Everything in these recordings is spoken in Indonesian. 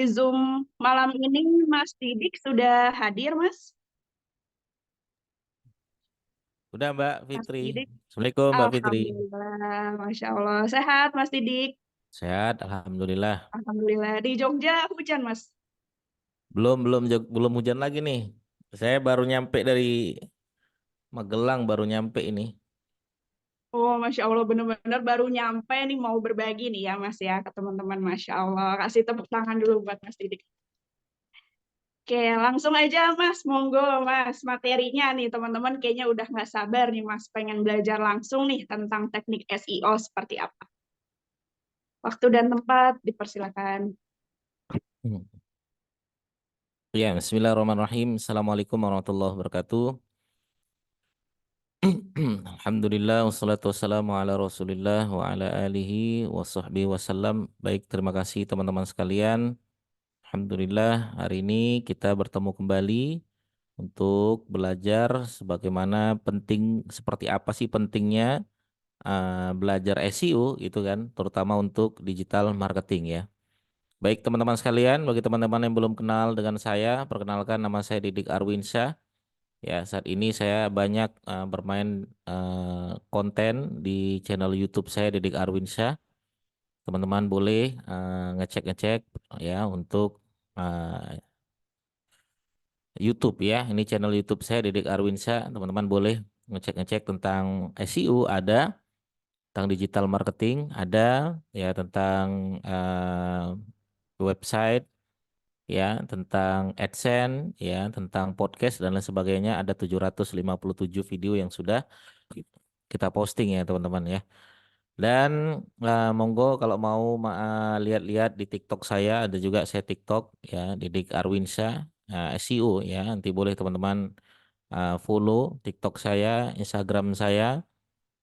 Zoom malam ini Mas Didik sudah hadir, Mas? Udah Mbak Mas Fitri. Didik, Assalamualaikum Mbak Fitri. Alhamdulillah, Masya Allah. Sehat, Mas Didik? Sehat, Alhamdulillah. Alhamdulillah. Di Jogja hujan, Mas? Belum hujan lagi nih. Saya baru nyampe dari Magelang, baru nyampe ini. Oh, Masya Allah, benar-benar baru nyampe nih mau berbagi nih ya, Mas ya, ke teman-teman. Masya Allah. Kasih tepuk tangan dulu buat Mas Didik. Oke, langsung aja, Mas. Monggo, Mas. Materinya nih, teman-teman kayaknya udah nggak sabar nih, Mas. Pengen belajar langsung nih tentang teknik SEO seperti apa. Waktu dan tempat dipersilakan. Hmm. Ya, Bismillahirrahmanirrahim. Assalamualaikum warahmatullahi wabarakatuh. Alhamdulillah, wassalatu wassalamu ala rasulillah wa ala alihi wa sahbihi wasallam. Baik, terima kasih teman-teman sekalian. Alhamdulillah, hari ini kita bertemu kembali untuk belajar sebagaimana penting, seperti apa sih pentingnya belajar SEO itu kan, terutama untuk digital marketing ya. Baik teman-teman sekalian, bagi teman-teman yang belum kenal dengan saya, perkenalkan nama saya Didik Arwinsyah. Ya, saat ini saya banyak bermain konten di channel YouTube saya Didik Arwinsyah. Teman-teman boleh ngecek-ngecek ya untuk YouTube ya. Ini channel YouTube saya Didik Arwinsyah. Teman-teman boleh ngecek-ngecek tentang SEO ada, tentang digital marketing ada, ya tentang website, ya tentang AdSense, ya tentang podcast dan lain sebagainya. Ada 757 video yang sudah kita posting ya teman-teman ya. Dan monggo kalau mau lihat-lihat di TikTok saya, ada juga saya TikTok ya Didik Arwinsyah SEO ya. Nanti boleh teman-teman follow TikTok saya, Instagram saya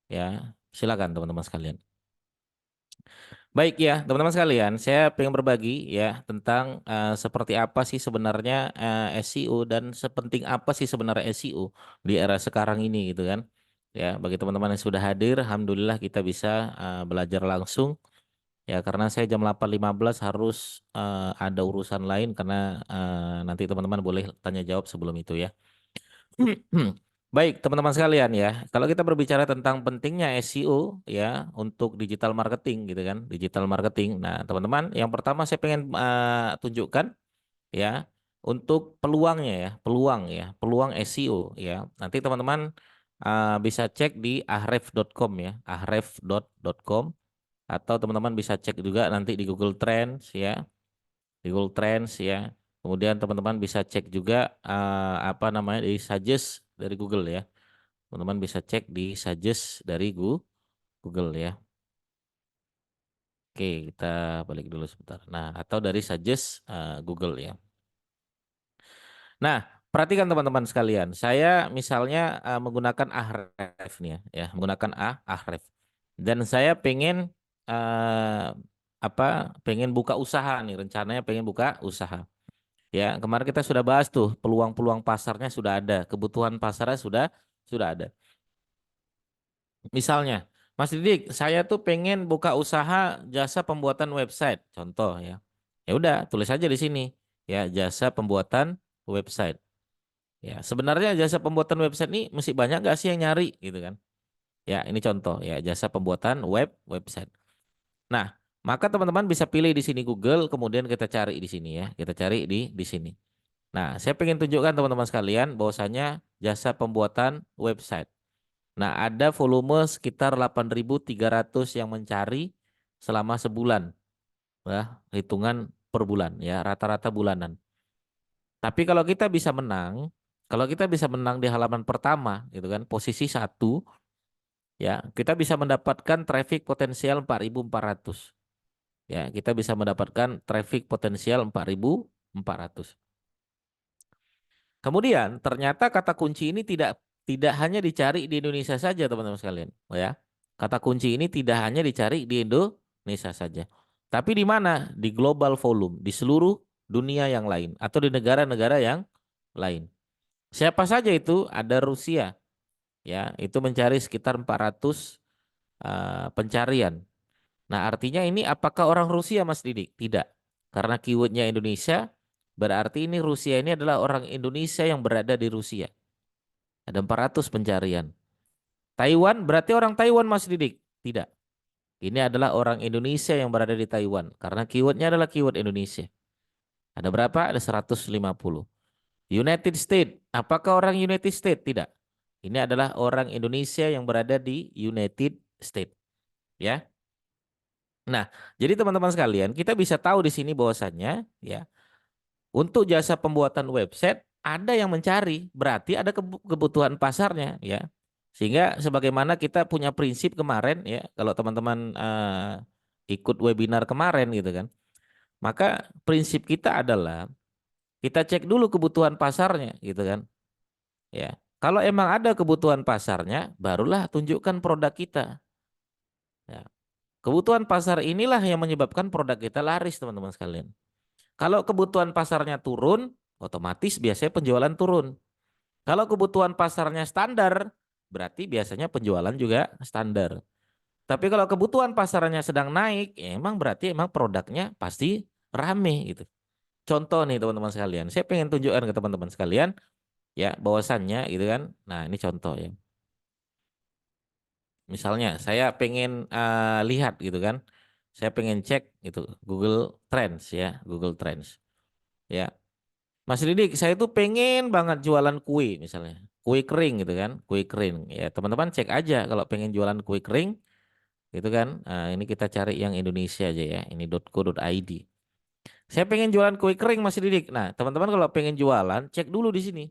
ya. Silakan teman-teman sekalian. Baik ya, teman-teman sekalian, saya pengen berbagi ya tentang seperti apa sih sebenarnya SEO dan sepenting apa sih sebenarnya SEO di era sekarang ini gitu kan. Ya, bagi teman-teman yang sudah hadir, alhamdulillah kita bisa belajar langsung ya karena saya jam 8.15 harus ada urusan lain karena nanti teman-teman boleh tanya jawab sebelum itu ya. Baik, teman-teman sekalian ya. Kalau kita berbicara tentang pentingnya SEO ya untuk digital marketing gitu kan, digital marketing. Nah, teman-teman, yang pertama saya pengen tunjukkan ya untuk peluangnya ya, peluang SEO ya. Nanti teman-teman bisa cek di ahref.com ya, ahref.com atau teman-teman bisa cek juga nanti di Google Trends ya, di Google Trends ya. Kemudian teman-teman bisa cek juga apa namanya di suggest dari Google ya. Teman-teman bisa cek di suggest dari Google ya. Oke, kita balik dulu sebentar. Nah, atau dari suggest Google ya. Nah, perhatikan teman-teman sekalian. Saya misalnya menggunakan Ahref nih ya, menggunakan Ahref. Dan saya pengen eh, apa? Pengen buka usaha nih, rencananya pengen buka usaha. Ya, kemarin kita sudah bahas tuh peluang-peluang pasarnya sudah ada, kebutuhan pasarnya sudah ada. Misalnya, Mas Didik, saya tuh pengen buka usaha jasa pembuatan website, contoh ya. Ya udah, tulis aja di sini ya jasa pembuatan website. Ya, sebenarnya jasa pembuatan website ini mesti banyak gak sih yang nyari gitu kan? Ya, ini contoh ya jasa pembuatan website. Nah, maka teman-teman bisa pilih di sini Google, kemudian kita cari di sini ya, kita cari di sini. Nah, saya pengen tunjukkan teman-teman sekalian bahwasanya jasa pembuatan website. Nah, ada volume sekitar 8.300 yang mencari selama sebulan, ya, hitungan per bulan, ya, rata-rata bulanan. Tapi kalau kita bisa menang di halaman pertama, gitu kan, posisi satu, ya, kita bisa mendapatkan traffic potensial 4.400. Ya, kita bisa mendapatkan traffic potensial 4.400. Kemudian ternyata kata kunci ini tidak hanya dicari di Indonesia saja, teman-teman sekalian, ya. Kata kunci ini tidak hanya dicari di Indonesia saja. Tapi di mana? Di global volume, di seluruh dunia yang lain atau di negara-negara yang lain. Siapa saja itu? Ada Rusia, ya. Itu mencari sekitar 400 pencarian. Nah, artinya ini apakah orang Rusia, Mas Didik? Tidak. Karena keywordnya Indonesia, berarti ini Rusia ini adalah orang Indonesia yang berada di Rusia. Ada 400 pencarian. Taiwan berarti orang Taiwan Mas Didik? Tidak. Ini adalah orang Indonesia yang berada di Taiwan. Karena keywordnya adalah keyword Indonesia. Ada berapa? Ada 150. United States. Apakah orang United States? Tidak. Ini adalah orang Indonesia yang berada di United States. Ya. Nah, jadi teman-teman sekalian, kita bisa tahu di sini bahwasannya ya, untuk jasa pembuatan website ada yang mencari, berarti ada kebutuhan pasarnya ya. Sehingga sebagaimana kita punya prinsip kemarin ya, kalau teman-teman ikut webinar kemarin gitu kan. Maka prinsip kita adalah kita cek dulu kebutuhan pasarnya gitu kan. Ya. Kalau emang ada kebutuhan pasarnya, barulah tunjukkan produk kita. Ya. Kebutuhan pasar inilah yang menyebabkan produk kita laris, teman-teman sekalian. Kalau kebutuhan pasarnya turun, otomatis biasanya penjualan turun. Kalau kebutuhan pasarnya standar, berarti biasanya penjualan juga standar. Tapi kalau kebutuhan pasarnya sedang naik, ya emang berarti emang produknya pasti rame gitu. Contoh nih teman-teman sekalian, saya pengen tunjukkan ke teman-teman sekalian ya bahwasannya gitu kan. Nah ini contoh ya. Misalnya saya pengen lihat gitu kan, saya pengen cek gitu Google Trends ya, Google Trends ya. Mas Didik, saya tuh pengen banget jualan kue misalnya, kue kering gitu kan, kue kering. Ya teman-teman cek aja kalau pengen jualan kue kering gitu kan. Nah, ini kita cari yang Indonesia aja ya, ini .co.id. Saya pengen jualan kue kering Mas Didik. Nah teman-teman kalau pengen jualan, cek dulu di sini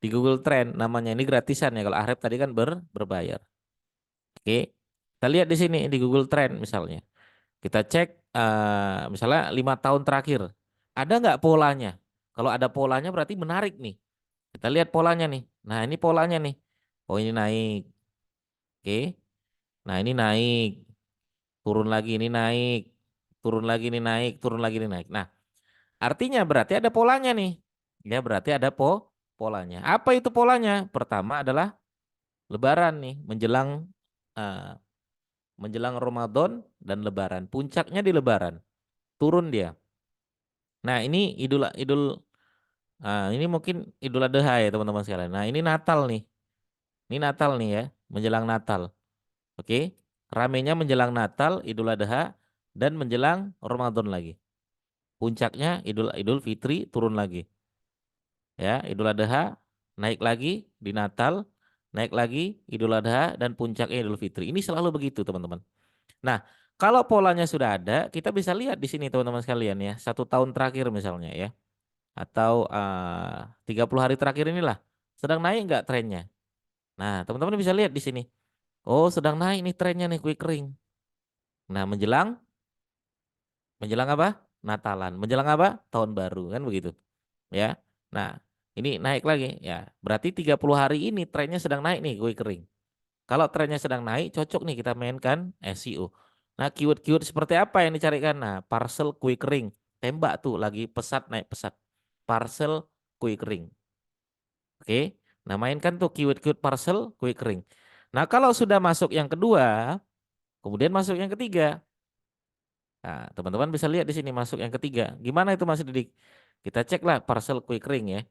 di Google Trend, namanya ini gratisan ya. Kalau Ahref tadi kan berbayar. Oke, kita lihat di sini di Google Trend misalnya. Kita cek misalnya 5 tahun terakhir. Ada nggak polanya? Kalau ada polanya berarti menarik nih. Kita lihat polanya nih. Nah ini polanya nih. Oh ini naik. Oke. Nah ini naik. Turun lagi ini naik. Turun lagi ini naik. Turun lagi ini naik. Nah artinya berarti ada polanya nih. Ya berarti ada polanya. Apa itu polanya? Pertama adalah Lebaran nih. Eh, menjelang Ramadan dan Lebaran. Puncaknya di Lebaran. Turun dia. Nah ini idul idul ini mungkin Idul Adha ya teman-teman sekalian. Nah ini Natal nih. Ini Natal nih ya. Menjelang Natal. Oke. Ramenya menjelang Natal, Idul Adha, dan menjelang Ramadan lagi. Puncaknya Idul Idul Fitri turun lagi. Ya, Idul Adha naik lagi di Natal, naik lagi Idul Adha dan puncaknya Idul Fitri. Ini selalu begitu, teman-teman. Nah, kalau polanya sudah ada, kita bisa lihat di sini teman-teman sekalian ya. 1 tahun terakhir misalnya ya. Atau 30 hari terakhir inilah. Sedang naik nggak trennya? Nah, teman-teman bisa lihat di sini. Oh, sedang naik nih trennya nih kue kering. Nah, menjelang menjelang apa? Natalan. Menjelang apa? Tahun baru kan begitu. Ya. Nah, ini naik lagi ya. Berarti 30 hari ini trennya sedang naik nih kue kering. Kalau trennya sedang naik, cocok nih kita mainkan SEO. Nah, keyword-keyword seperti apa yang dicarikan? Nah, parcel kue kering. Tembak tuh lagi pesat naik pesat. Parcel kue kering. Oke. Nah, mainkan tuh keyword-keyword parcel kue kering. Nah, kalau sudah masuk yang kedua, kemudian masuk yang ketiga. Nah, teman-teman bisa lihat di sini masuk yang ketiga. Gimana itu Mas Didik? Kita cek lah parcel kue kering ya.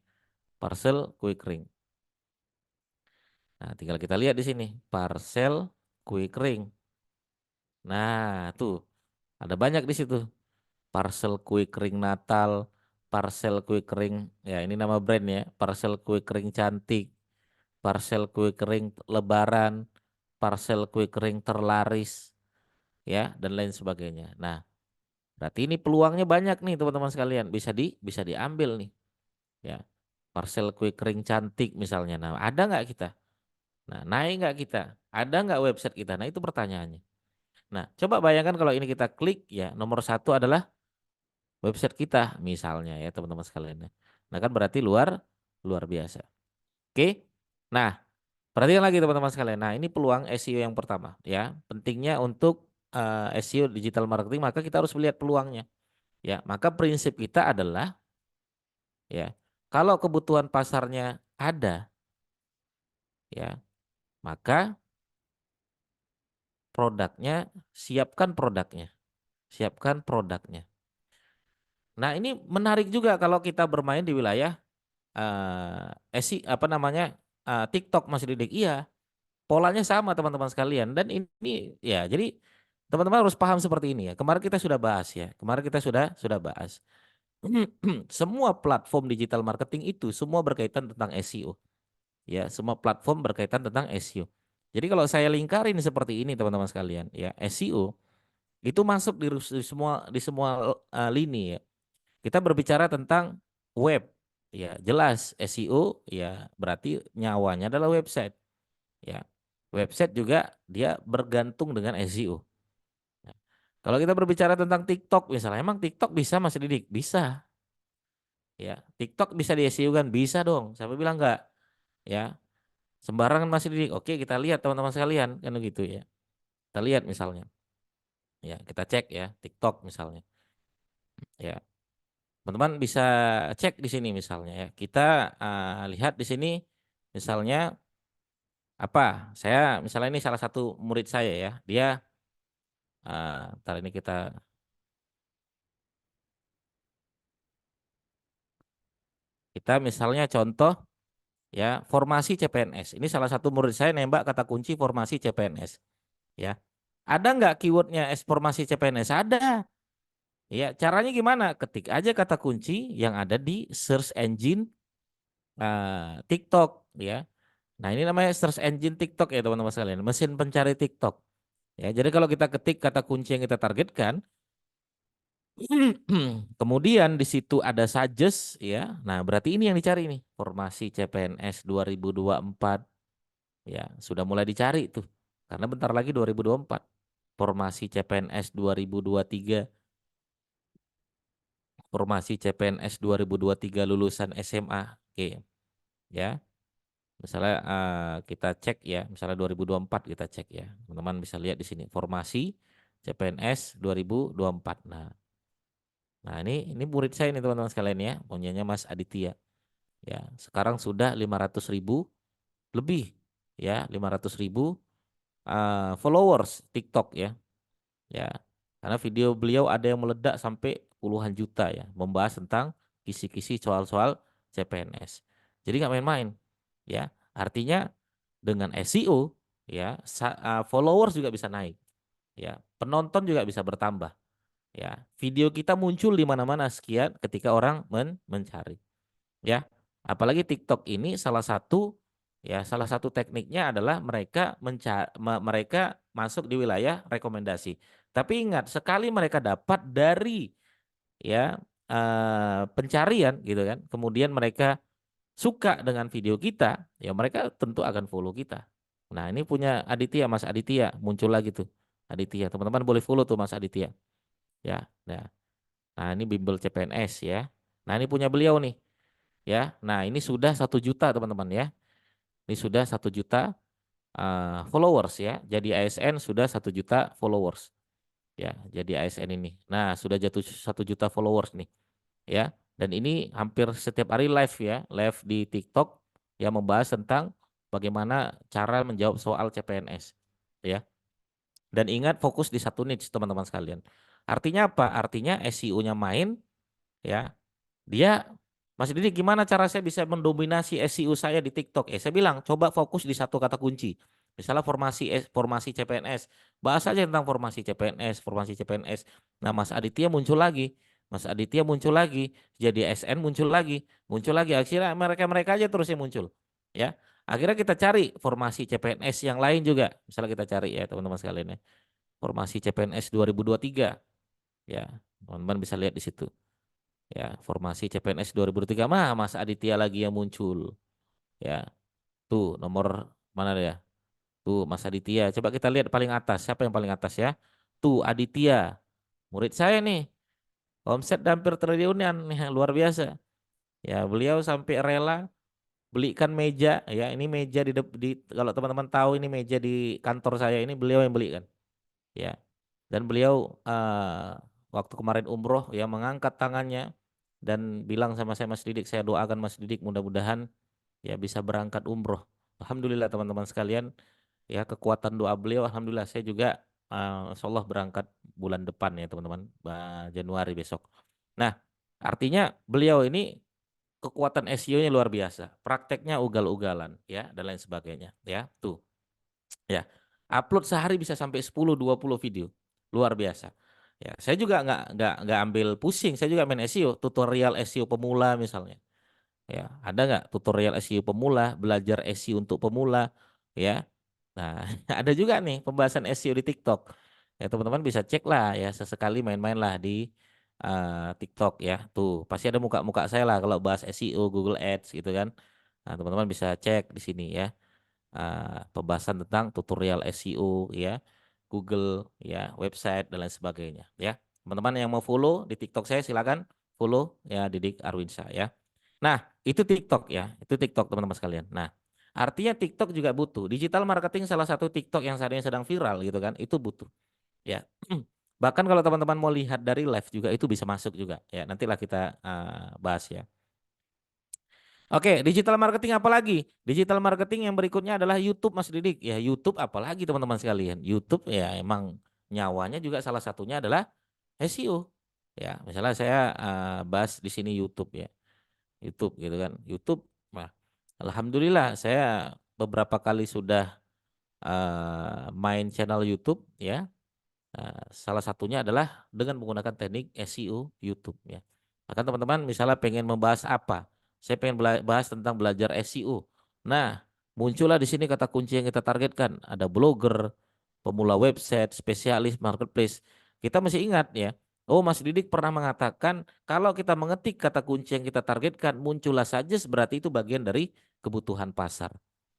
Parcel kue kering. Nah, tinggal kita lihat di sini. Parcel kue kering. Nah, tuh ada banyak di situ. Parcel kue kering Natal, parcel kue kering, ya ini nama brand ya, parcel kue kering cantik, parcel kue kering Lebaran, parcel kue kering terlaris, ya dan lain sebagainya. Nah, berarti ini peluangnya banyak nih teman-teman sekalian, bisa diambil nih, ya. Parcel kue kering cantik misalnya. Nah, ada nggak kita? Nah, naik nggak kita? Ada nggak website kita? Nah, itu pertanyaannya. Nah, coba bayangkan kalau ini kita klik ya, nomor satu adalah website kita misalnya ya teman-teman sekalian. Nah, kan berarti luar luar biasa. Oke. Nah, perhatikan lagi teman-teman sekalian. Nah, ini peluang SEO yang pertama ya. Pentingnya untuk SEO digital marketing maka kita harus melihat peluangnya. Ya, maka prinsip kita adalah ya, kalau kebutuhan pasarnya ada ya, maka produknya siapkan produknya. Siapkan produknya. Nah, ini menarik juga kalau kita bermain di wilayah apa namanya TikTok Mas Didik. Iya, polanya sama teman-teman sekalian dan ini ya jadi teman-teman harus paham seperti ini ya. Kemarin kita sudah bahas ya. Kemarin kita sudah bahas. Semua platform digital marketing itu semua berkaitan tentang SEO. Ya, semua platform berkaitan tentang SEO. Jadi kalau saya lingkarin seperti ini teman-teman sekalian, ya SEO itu masuk di semua lini ya. Kita berbicara tentang web, ya jelas SEO ya berarti nyawanya adalah website, ya. Website juga dia bergantung dengan SEO. Ya. Kalau kita berbicara tentang TikTok misalnya, emang TikTok bisa Mas Didik? Bisa, ya. TikTok bisa di SEO kan? Bisa dong. Siapa bilang enggak? Ya, sembarangan Mas Didik. Oke, kita lihat teman-teman sekalian kan begitu ya. Kita lihat misalnya, ya kita cek ya TikTok misalnya, ya. Teman-teman bisa cek di sini misalnya ya. Kita lihat di sini misalnya apa? Saya misalnya ini salah satu murid saya ya. Dia ntar ini kita misalnya contoh ya formasi CPNS. Ini salah satu murid saya nembak kata kunci formasi CPNS ya. Ada nggak keywordnya formasi CPNS? Ada. Ya, caranya gimana? Ketik aja kata kunci yang ada di search engine TikTok ya. Nah, ini namanya search engine TikTok ya teman-teman sekalian, mesin pencari TikTok. Ya, jadi kalau kita ketik kata kunci yang kita targetkan, kemudian di situ ada suggest ya. Nah, berarti ini yang dicari nih, formasi CPNS 2024. Ya, sudah mulai dicari tuh. Karena bentar lagi 2024. Formasi CPNS 2023, formasi CPNS 2023 lulusan SMA. Oke, ya. Misalnya kita cek ya, misalnya 2024 kita cek ya. Teman-teman bisa lihat di sini formasi CPNS 2024. Nah, ini murid saya nih teman-teman sekalian ya, punyanya Mas Aditya. Ya, sekarang sudah 500.000 lebih ya, 500.000 followers TikTok ya. Ya. Karena video beliau ada yang meledak sampai puluhan juta ya, membahas tentang kisi-kisi soal-soal CPNS. Jadi nggak main-main. Ya, artinya dengan SEO ya followers juga bisa naik. Ya, penonton juga bisa bertambah. Ya, video kita muncul di mana-mana sekian ketika orang mencari. Ya, apalagi TikTok ini salah satu tekniknya adalah mereka masuk di wilayah rekomendasi. Tapi ingat, sekali mereka dapat dari ya pencarian gitu kan, kemudian mereka suka dengan video kita, ya mereka tentu akan follow kita. Nah, ini punya Aditya, Mas Aditya, muncul lagi tuh. Aditya, teman-teman boleh follow tuh Mas Aditya. Ya, nah ini bimbel CPNS ya. Nah, ini punya beliau nih. Ya, nah ini sudah 1 juta teman-teman ya. Ini sudah 1 juta followers ya. Jadi ASN sudah 1 juta followers. Ya, jadi ASN ini. Nah, sudah jatuh 1 juta followers nih. Ya, dan ini hampir setiap hari live ya, live di TikTok yang membahas tentang bagaimana cara menjawab soal CPNS. Ya, dan ingat fokus di satu niche teman-teman sekalian. Artinya apa? Artinya SEO-nya main ya. Dia Mas Didi gimana cara saya bisa mendominasi SEO saya di TikTok? Saya bilang coba fokus di satu kata kunci. Misalnya formasi CPNS. Bahas aja tentang formasi CPNS, formasi CPNS. Nah, Mas Aditya muncul lagi. Mas Aditya muncul lagi. Jadi SN muncul lagi. Muncul lagi. Akhirnya mereka-mereka aja terus yang muncul. Ya. Akhirnya kita cari formasi CPNS yang lain juga. Misalnya kita cari ya teman-teman sekalian ya. Formasi CPNS 2023. Ya, teman-teman bisa lihat di situ. Ya, formasi CPNS 2003 mah Mas Aditya lagi yang muncul. Ya, tuh nomor mana ya? Tuh Mas Aditya. Coba kita lihat paling atas. Siapa yang paling atas ya? Tuh Aditya. Murid saya nih. Omset hampir triliunan nih, luar biasa. Ya, beliau sampai rela belikan meja ya. Ini meja kalau teman-teman tahu ini meja di kantor saya ini beliau yang belikan. Ya. Dan beliau waktu kemarin umroh ya mengangkat tangannya dan bilang sama saya Mas Didik, saya doakan Mas Didik mudah-mudahan ya bisa berangkat umroh. Alhamdulillah teman-teman sekalian, ya kekuatan doa beliau, alhamdulillah saya juga insya Allah berangkat bulan depan ya teman-teman, Januari besok. Nah, Artinya beliau ini kekuatan SEO-nya luar biasa, prakteknya ugal-ugalan ya dan lain sebagainya ya. Tuh. Ya. Upload sehari bisa sampai 10-20 video. Luar biasa. Ya, saya juga nggak ambil pusing, saya juga main SEO, tutorial SEO pemula misalnya. Ya, ada nggak tutorial SEO pemula, belajar SEO untuk pemula, ya. Nah, ada juga nih pembahasan SEO di TikTok. Ya, teman-teman bisa cek lah ya, sesekali main-main lah di TikTok ya. Tuh, pasti ada muka-muka saya lah kalau bahas SEO, Google Ads gitu kan. Nah, teman-teman bisa cek di sini ya. Pembahasan tentang tutorial SEO ya, Google ya, website dan lain sebagainya ya. Teman-teman yang mau follow di TikTok saya silakan follow ya Didik Arwinsa ya. Nah, itu TikTok ya, itu TikTok teman-teman sekalian. Nah, artinya TikTok juga butuh. Digital marketing salah satu TikTok yang saat ini sedang viral gitu kan, itu butuh ya. Bahkan kalau teman-teman mau lihat dari live juga itu bisa masuk juga ya. Nantilah kita bahas ya. Oke, digital marketing apa lagi? Digital marketing yang berikutnya adalah YouTube Mas Didik. Ya YouTube apalagi teman-teman sekalian. YouTube ya emang nyawanya juga salah satunya adalah SEO. Ya, misalnya saya bahas di sini YouTube ya. YouTube gitu kan. YouTube, nah, alhamdulillah saya beberapa kali sudah main channel YouTube ya. Salah satunya adalah dengan menggunakan teknik SEO YouTube ya. Maka teman-teman misalnya pengen membahas apa? Saya pengen bahas tentang belajar SEO. Nah, muncullah di sini kata kunci yang kita targetkan. Ada blogger, pemula website, spesialis marketplace. Kita mesti ingat ya. Oh, Mas Didik pernah mengatakan kalau kita mengetik kata kunci yang kita targetkan, muncullah saja berarti itu bagian dari kebutuhan pasar.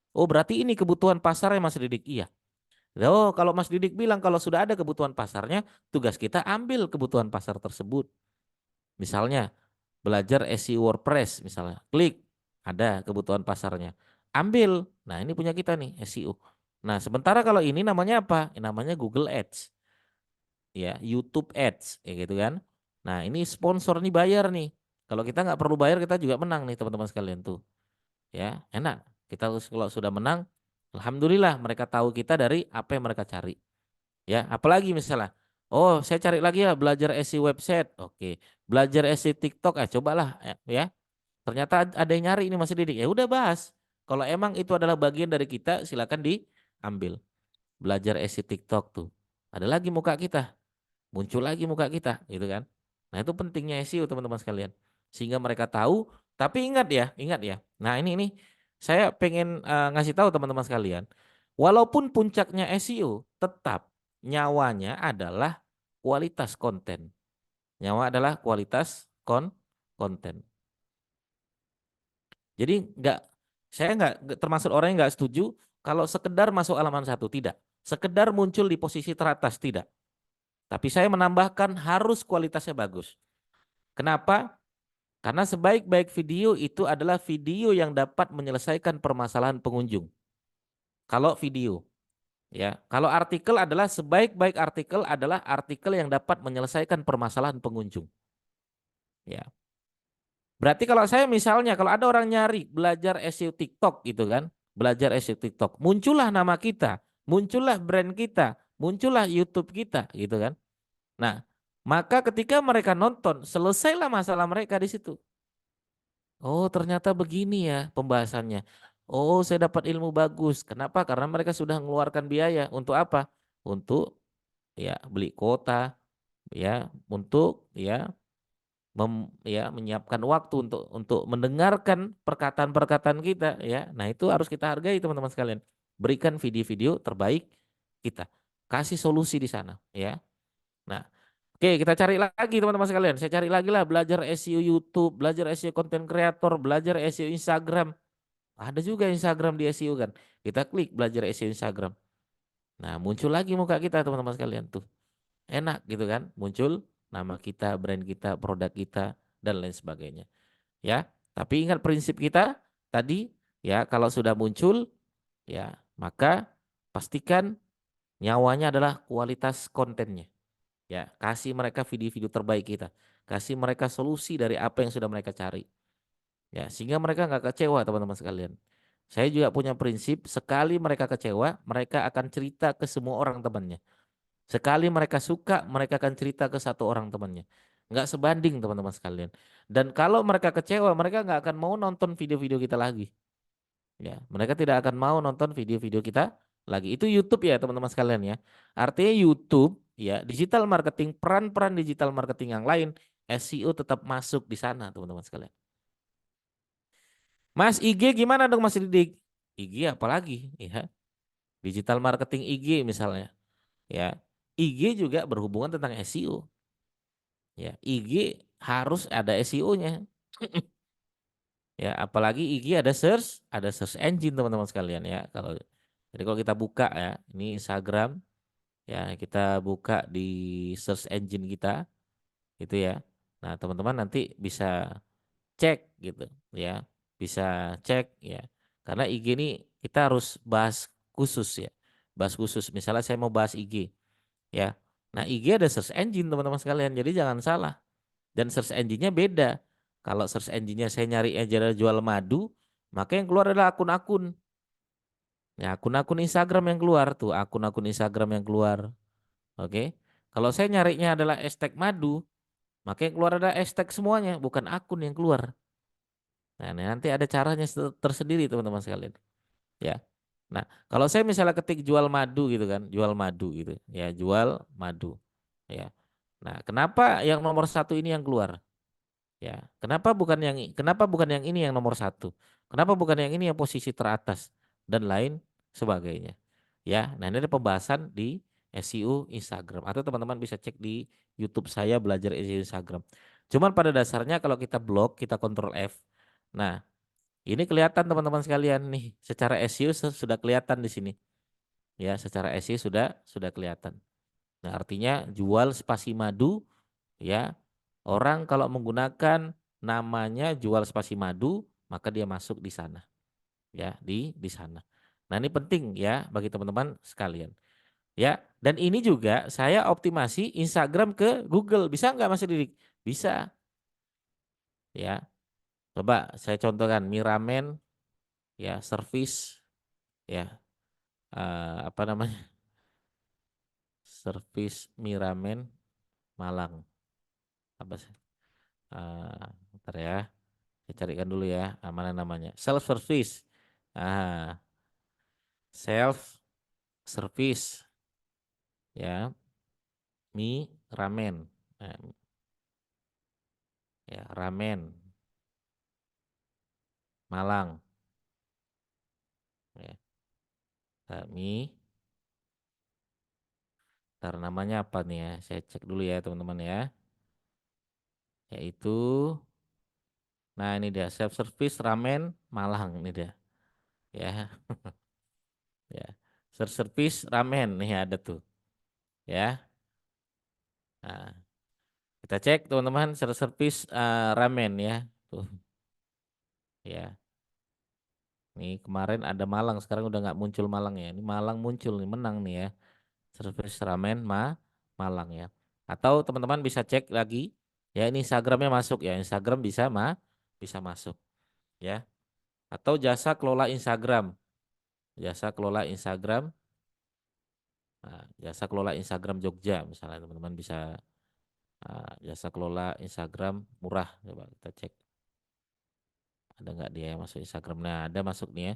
Oh, berarti ini kebutuhan pasarnya Mas Didik. Iya. Oh, kalau Mas Didik bilang kalau sudah ada kebutuhan pasarnya, tugas kita ambil kebutuhan pasar tersebut. Misalnya belajar SEO WordPress misalnya, klik ada kebutuhan pasarnya. Ambil. Nah, ini punya kita nih SEO. Nah, sementara kalau ini namanya apa? Ini namanya Google Ads. Ya, YouTube Ads ya gitu kan. Nah, ini sponsor nih bayar nih. Kalau kita nggak perlu bayar kita juga menang nih teman-teman sekalian tuh. Ya, enak. Kita kalau sudah menang, alhamdulillah mereka tahu kita dari apa yang mereka cari. Ya, apalagi misalnya, oh saya cari lagi ya belajar SEO website, oke, belajar SEO TikTok, cobalah ya. Ternyata ada yang nyari ini Mas Didik, ya udah bahas. Kalau emang itu adalah bagian dari kita, silakan diambil. Belajar SEO TikTok tuh, ada lagi muka kita, muncul lagi muka kita, gitu kan. Nah itu pentingnya SEO teman-teman sekalian, sehingga mereka tahu. Tapi ingat ya. Nah ini saya pengen ngasih tahu teman-teman sekalian, walaupun puncaknya SEO, tetap nyawanya adalah kualitas konten. Nyawa adalah kualitas konten. Jadi saya nggak termasuk orang yang nggak setuju kalau sekedar masuk halaman satu, tidak. Sekedar muncul di posisi teratas, tidak. Tapi saya menambahkan harus kualitasnya bagus. Kenapa? Karena sebaik-baik video itu adalah video yang dapat menyelesaikan permasalahan pengunjung. Kalau video, ya. Kalau artikel adalah sebaik-baik artikel adalah artikel yang dapat menyelesaikan permasalahan pengunjung. Ya. Berarti kalau saya misalnya kalau ada orang nyari belajar SEO TikTok gitu kan, belajar SEO TikTok, muncullah nama kita, muncullah brand kita, muncullah YouTube kita gitu kan. Nah, maka ketika mereka nonton, selesailah masalah mereka di situ. Oh, ternyata begini ya pembahasannya. Oh, saya dapat ilmu bagus. Kenapa? Karena mereka sudah mengeluarkan biaya untuk apa? Untuk ya beli kuota, ya, untuk ya menyiapkan waktu untuk mendengarkan perkataan-perkataan kita ya. Nah, itu harus kita hargai teman-teman sekalian. Berikan video-video terbaik kita. Kasih solusi di sana ya. Nah, oke, kita cari lagi teman-teman sekalian. Saya cari lagi lah belajar SEO YouTube, belajar SEO content creator, belajar SEO Instagram. Ada juga Instagram di SEO kan. Kita klik belajar SEO Instagram. Nah, muncul lagi muka kita teman-teman sekalian tuh. Enak gitu kan. Muncul nama kita, brand kita, produk kita dan lain sebagainya. Ya, tapi ingat prinsip kita tadi ya, kalau sudah muncul ya, maka pastikan nyawanya adalah kualitas kontennya. Ya, kasih mereka video-video terbaik kita. Kasih mereka solusi dari apa yang sudah mereka cari. Ya, sehingga mereka nggak kecewa teman-teman sekalian. Saya juga punya prinsip, sekali mereka kecewa, mereka akan cerita ke semua orang temannya. Sekali mereka suka, mereka akan cerita ke satu orang temannya. Nggak sebanding teman-teman sekalian. Dan kalau mereka kecewa, mereka nggak akan mau nonton video-video kita lagi. Ya, mereka tidak akan mau nonton video-video kita lagi. Itu YouTube ya teman-teman sekalian ya. Artinya YouTube ya, digital marketing, peran-peran digital marketing yang lain, SEO tetap masuk di sana teman-teman sekalian. Mas IG gimana dong Mas Didik? IG apalagi ya. Digital marketing IG misalnya ya. IG juga berhubungan tentang SEO. Ya, IG harus ada SEO-nya. Ya, apalagi IG ada search engine teman-teman sekalian ya. Jadi kalau kita buka ya, ini Instagram ya, kita buka di search engine kita gitu ya. Nah, teman-teman nanti bisa cek gitu ya. Bisa cek ya. Karena IG ini kita harus bahas khusus ya. Bahas khusus. Misalnya saya mau bahas IG ya. Nah, IG ada search engine teman-teman sekalian. Jadi jangan salah. Dan search engine-nya beda. Kalau search engine-nya saya nyari aja jual madu, maka yang keluar adalah akun-akun. Ya, akun-akun Instagram yang keluar tuh, akun-akun Instagram yang keluar. Oke. Kalau saya nyarinya adalah hashtag madu, maka yang keluar adalah hashtag semuanya, bukan akun yang keluar. Nah, nanti ada caranya tersendiri teman-teman sekalian. Ya. Nah, kalau saya misalnya ketik jual madu gitu kan, jual madu gitu, ya jual madu. Ya. Nah, kenapa yang nomor satu ini yang keluar? Ya, kenapa bukan yang ini yang nomor satu? Kenapa bukan yang ini yang posisi teratas dan lain sebagainya? Ya, nah ini ada pembahasan di SEO Instagram atau teman-teman bisa cek di YouTube saya belajar SEO Instagram. Cuman pada dasarnya kalau kita blok, kita kontrol F. Nah, ini kelihatan teman-teman sekalian nih, secara SEO sudah kelihatan di sini. Ya, secara SEO sudah kelihatan. Nah, artinya jual spasi madu. Ya, orang kalau menggunakan namanya jual spasi madu, maka dia masuk di sana. Ya, di sana. Nah, ini penting ya bagi teman-teman sekalian. Ya, dan ini juga saya optimasi Instagram ke Google. Bisa nggak Mas Didik? Bisa. Ya, coba saya contohkan Miramen, ya, service, ya, apa namanya? Service Miramen Malang. Apa sih? Bentar ya. Saya carikan dulu ya, mana namanya. Self service. Ah, self service ya, mie ramen. Ya, ramen Malang ya. Mie, ntar namanya apa nih ya? Saya cek dulu ya, teman-teman ya. Yaitu nah ini dia self service ramen Malang ini dia. Ya, ya. Self service ramen nih ada tuh. Ya. Nah, kita cek teman-teman self service ramen ya. Tuh, ya. Nih kemarin ada Malang, sekarang udah nggak muncul Malang ya. Ini Malang muncul nih, menang nih ya. Service Ramen Malang ya. Atau teman-teman bisa cek lagi ya, ini Instagramnya masuk ya. Instagram bisa masuk ya. Atau jasa kelola Instagram. Jasa kelola Instagram. Nah, jasa kelola Instagram Jogja misalnya teman-teman bisa jasa kelola Instagram murah, coba kita cek. Ada nggak dia yang masuk Instagram? Nah, ada masuk nih ya.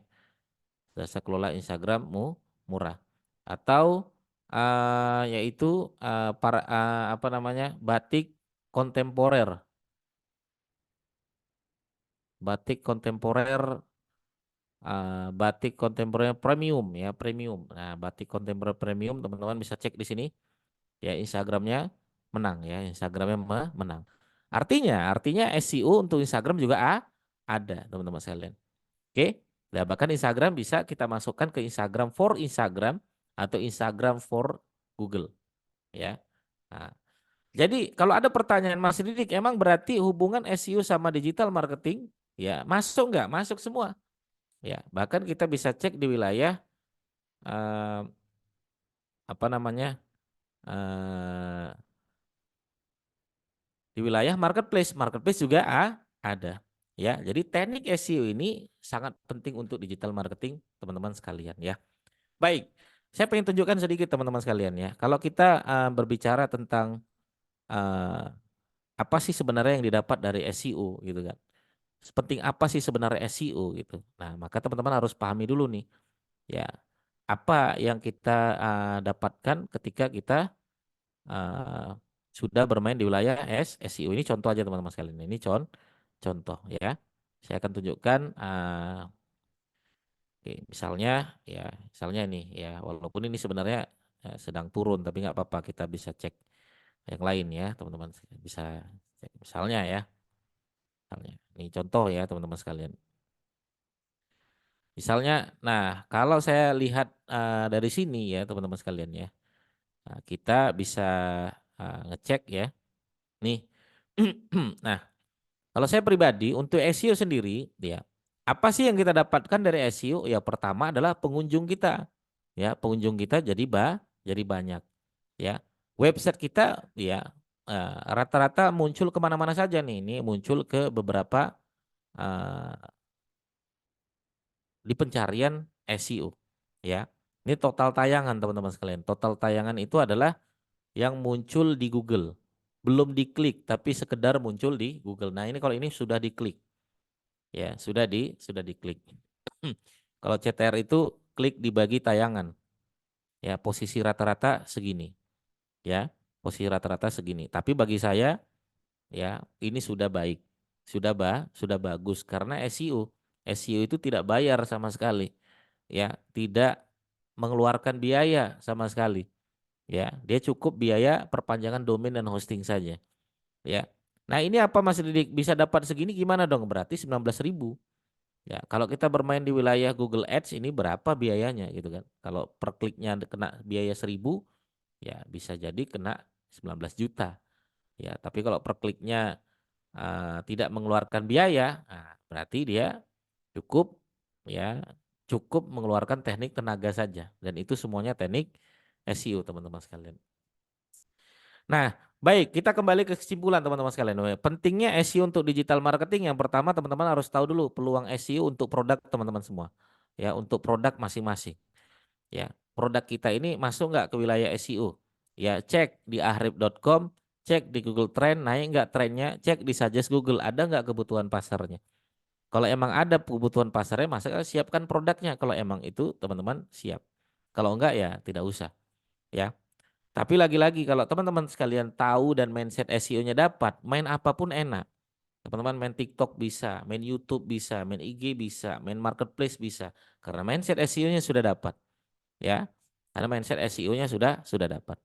Jasa kelola Instagrammu murah atau yaitu apa namanya batik kontemporer, batik kontemporer, batik kontemporer premium ya, premium. Nah, batik kontemporer premium teman-teman bisa cek di sini ya. Instagramnya menang ya, Instagramnya menang. Artinya SEO untuk Instagram juga ada teman-teman sekalian. Oke. Nah, bahkan Instagram bisa kita masukkan ke Instagram for Instagram atau Instagram for Google ya. Nah, jadi kalau ada pertanyaan Mas Didik, emang berarti hubungan SEO sama digital marketing ya masuk nggak? Masuk semua. Ya, bahkan kita bisa cek di wilayah eh, apa namanya eh, di wilayah marketplace, marketplace juga ada. Ya, jadi teknik SEO ini sangat penting untuk digital marketing teman-teman sekalian ya. Baik, saya pengen tunjukkan sedikit teman-teman sekalian ya. Kalau kita berbicara tentang eh, apa sih sebenarnya yang didapat dari SEO gitu kan. Sepenting apa sih sebenarnya SEO gitu. Nah, maka teman-teman harus pahami dulu nih, ya, apa yang kita dapatkan ketika kita uh, sudah bermain di wilayah SEO. Ini contoh aja teman-teman sekalian. Ini contoh ya. Saya akan tunjukkan oke, misalnya ini ya, walaupun ini sebenarnya sedang turun tapi nggak apa-apa, kita bisa cek yang lain ya, teman-teman bisa cek misalnya. Ini contoh ya, teman-teman sekalian. Misalnya, nah kalau saya lihat dari sini ya, teman-teman sekalian ya, nah, kita bisa ngecek ya. Nih, nah kalau saya pribadi untuk SEO sendiri, ya apa sih yang kita dapatkan dari SEO? Ya pertama adalah pengunjung kita, ya pengunjung kita jadi banyak, ya website kita ya rata-rata muncul kemana-mana saja nih. Ini muncul ke beberapa eh, di pencarian SEO, ya. Ini total tayangan teman-teman sekalian. Total tayangan itu adalah yang muncul di Google. Belum diklik tapi sekedar muncul di Google. Nah, ini kalau ini sudah diklik. Ya, sudah diklik. Kalau CTR itu klik dibagi tayangan. Ya, posisi rata-rata segini. Ya, posisi rata-rata segini. Tapi bagi saya ya, ini sudah baik. Sudah bagus karena SEO. SEO itu tidak bayar sama sekali. Ya, tidak mengeluarkan biaya sama sekali. Ya, dia cukup biaya perpanjangan domain dan hosting saja. Ya. Nah, ini apa Mas Didik? Bisa dapat segini gimana dong? Berarti 19.000. Ya, kalau kita bermain di wilayah Google Ads ini berapa biayanya gitu kan? Kalau per kliknya kena biaya 1.000, ya bisa jadi kena 19 juta. Ya, tapi kalau per kliknya tidak mengeluarkan biaya, nah, berarti dia cukup ya cukup mengeluarkan teknik tenaga saja, dan itu semuanya teknik SEO teman-teman sekalian. Nah, baik, kita kembali ke kesimpulan teman-teman sekalian. Pentingnya SEO untuk digital marketing, yang pertama teman-teman harus tahu dulu peluang SEO untuk produk teman-teman semua. Ya, untuk produk masing-masing. Ya, produk kita ini masuk nggak ke wilayah SEO? Ya, cek di ahrib.com, cek di Google Trend, naik nggak trennya, cek di Suggest Google, ada nggak kebutuhan pasarnya. Kalau emang ada kebutuhan pasarnya, masa siapkan produknya. Kalau emang itu teman-teman siap. Kalau enggak ya tidak usah. Ya. Tapi lagi-lagi kalau teman-teman sekalian tahu dan mindset SEO-nya dapat, main apapun enak. Teman-teman main TikTok bisa, main YouTube bisa, main IG bisa, main marketplace bisa. Karena mindset SEO-nya sudah dapat, ya. Karena mindset SEO-nya sudah dapat.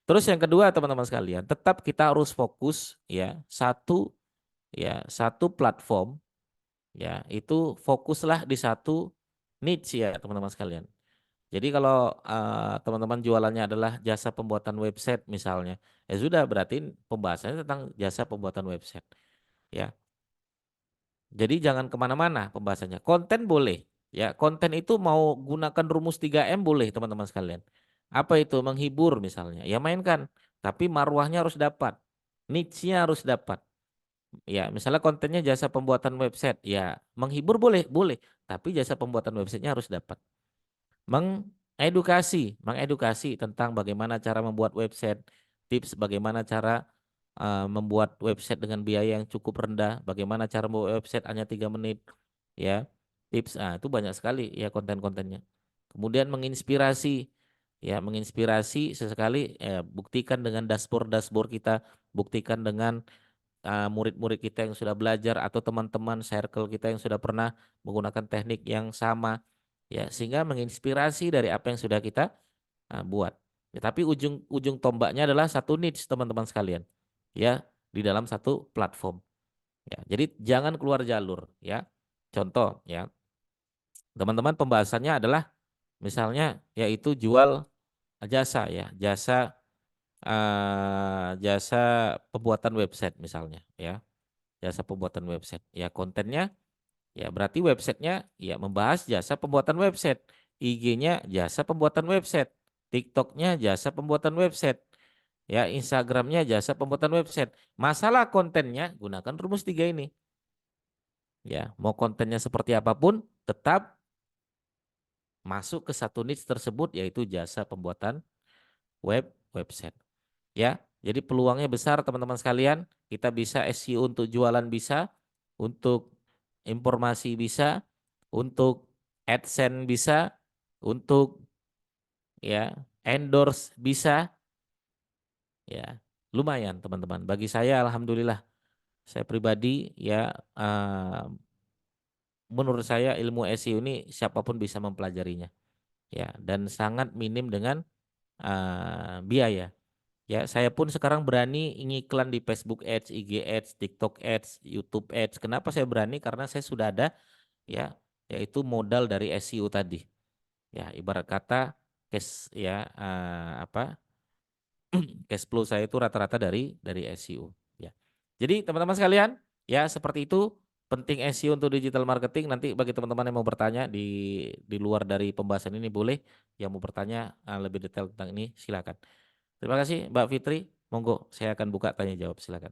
Terus yang kedua teman-teman sekalian, tetap kita harus fokus ya satu platform, ya itu fokuslah di satu niche ya teman-teman sekalian. Jadi kalau teman-teman jualannya adalah jasa pembuatan website misalnya, ya sudah berarti pembahasannya tentang jasa pembuatan website. Ya, jadi jangan kemana-mana pembahasannya. Konten boleh, ya konten itu mau gunakan rumus 3M boleh teman-teman sekalian. Apa itu menghibur misalnya, ya mainkan. Tapi marwahnya harus dapat, niche-nya harus dapat. Ya, misalnya kontennya jasa pembuatan website, ya menghibur boleh, boleh. Tapi jasa pembuatan websitenya harus dapat. Mengedukasi tentang bagaimana cara membuat website, tips bagaimana cara membuat website dengan biaya yang cukup rendah, bagaimana cara membuat website hanya 3 menit, ya, tips, itu banyak sekali ya konten-kontennya. Kemudian menginspirasi, ya, menginspirasi sesekali, buktikan dengan dashboard kita, buktikan dengan murid-murid kita yang sudah belajar atau teman-teman circle kita yang sudah pernah menggunakan teknik yang sama, ya, sehingga menginspirasi dari apa yang sudah kita buat. Ya, tapi ujung tombaknya adalah satu niche teman-teman sekalian, ya, di dalam satu platform. Ya, jadi jangan keluar jalur, ya. Contoh, ya, teman-teman pembahasannya adalah misalnya yaitu jual jasa, ya, jasa pembuatan website misalnya, ya, jasa pembuatan website. Ya, kontennya ya berarti websitenya ya membahas jasa pembuatan website. IG-nya jasa pembuatan website. TikTok-nya jasa pembuatan website. Ya, Instagram-nya jasa pembuatan website. Masalah kontennya gunakan rumus 3 ini. Ya, mau kontennya seperti apapun tetap masuk ke satu niche tersebut yaitu jasa pembuatan website. Ya. Jadi peluangnya besar teman-teman sekalian. Kita bisa SEO untuk jualan bisa, untuk informasi bisa, untuk AdSense bisa, untuk ya endorse bisa, ya lumayan teman-teman. Bagi saya alhamdulillah, saya pribadi ya menurut saya ilmu SEO ini siapapun bisa mempelajarinya, ya dan sangat minim dengan biaya. Ya, saya pun sekarang berani ngiklan di Facebook Ads, IG Ads, TikTok Ads, YouTube Ads. Kenapa saya berani? Karena saya sudah ada ya, yaitu modal dari SEO tadi. Ya, ibarat kata cash flow saya itu rata-rata dari SEO. Ya. Jadi teman-teman sekalian, ya seperti itu penting SEO untuk digital marketing. Nanti bagi teman-teman yang mau bertanya di luar dari pembahasan ini boleh, yang mau bertanya lebih detail tentang ini silakan. Terima kasih Mbak Fitri. Monggo, saya akan buka tanya jawab. Silakan.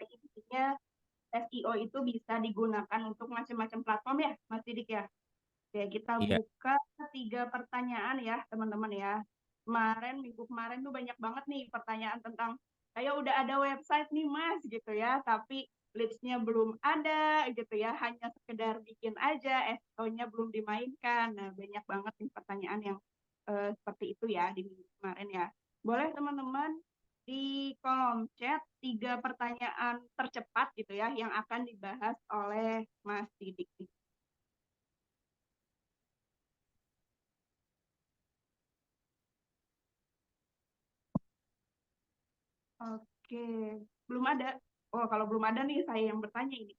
Intinya SEO itu bisa digunakan untuk macam-macam platform ya, Mas Didik ya. Oke, kita Iya, buka 3 pertanyaan ya, teman-teman ya. Minggu kemarin tuh banyak banget nih pertanyaan tentang, kayak udah ada website nih Mas gitu ya, tapi leads-nya belum ada gitu ya, hanya sekedar bikin aja, SEO-nya belum dimainkan. Nah, banyak banget nih pertanyaan yang seperti itu ya di minggu kemarin ya. Boleh teman-teman di kolom chat 3 pertanyaan tercepat gitu ya, yang akan dibahas oleh Mas Didik. Oke, belum ada. Oh, kalau belum ada nih saya yang bertanya ini.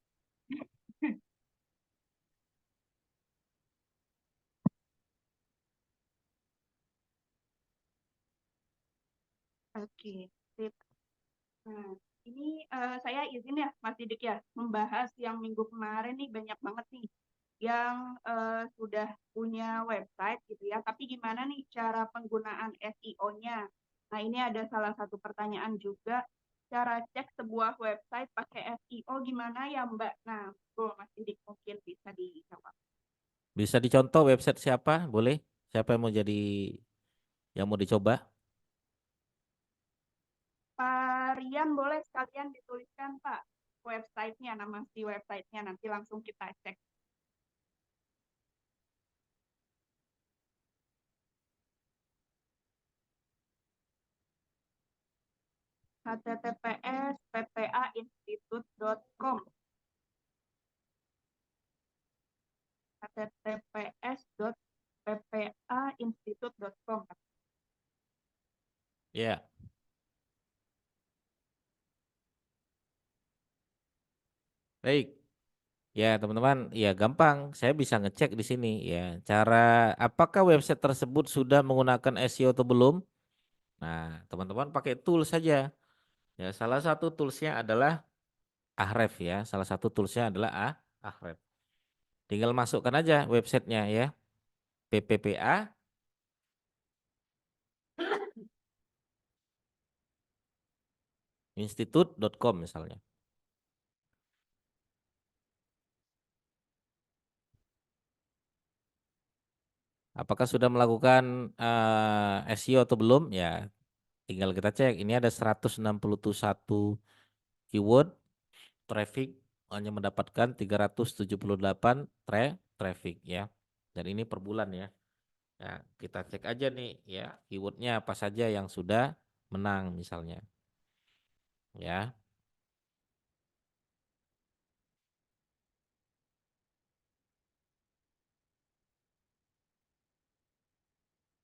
Oke, sip. Nah, ini saya izin ya, Mas Didik ya, membahas yang minggu kemarin nih banyak banget nih yang sudah punya website gitu ya. Tapi gimana nih cara penggunaan SEO-nya? Nah, ini ada salah satu pertanyaan juga. Cara cek sebuah website pakai SEO gimana ya, Mbak? Nah, Mas Didik mungkin bisa dijawab. bisa dicontoh website siapa? Boleh? Siapa yang mau jadi yang mau dicoba? Pak Rian boleh sekalian dituliskan Pak websitenya, nama si websitenya nanti langsung kita cek. https://ppainstitute.com https://ppainstitute.com. Ya, baik. Ya, teman-teman, ya gampang. Saya bisa ngecek di sini ya. Cara apakah website tersebut sudah menggunakan SEO atau belum? Nah, teman-teman pakai tools saja. Ya, salah satu toolsnya adalah Ahref ya. Salah satu toolsnya adalah Ahref. Tinggal masukkan aja websitenya ya. PPPA institute.com misalnya. Apakah sudah melakukan SEO atau belum? Ya, tinggal kita cek. Ini ada 161 keyword traffic, hanya mendapatkan 378 traffic ya. Dan ini per bulan ya. Ya, kita cek aja nih ya, keywordnya apa saja yang sudah menang misalnya. Ya,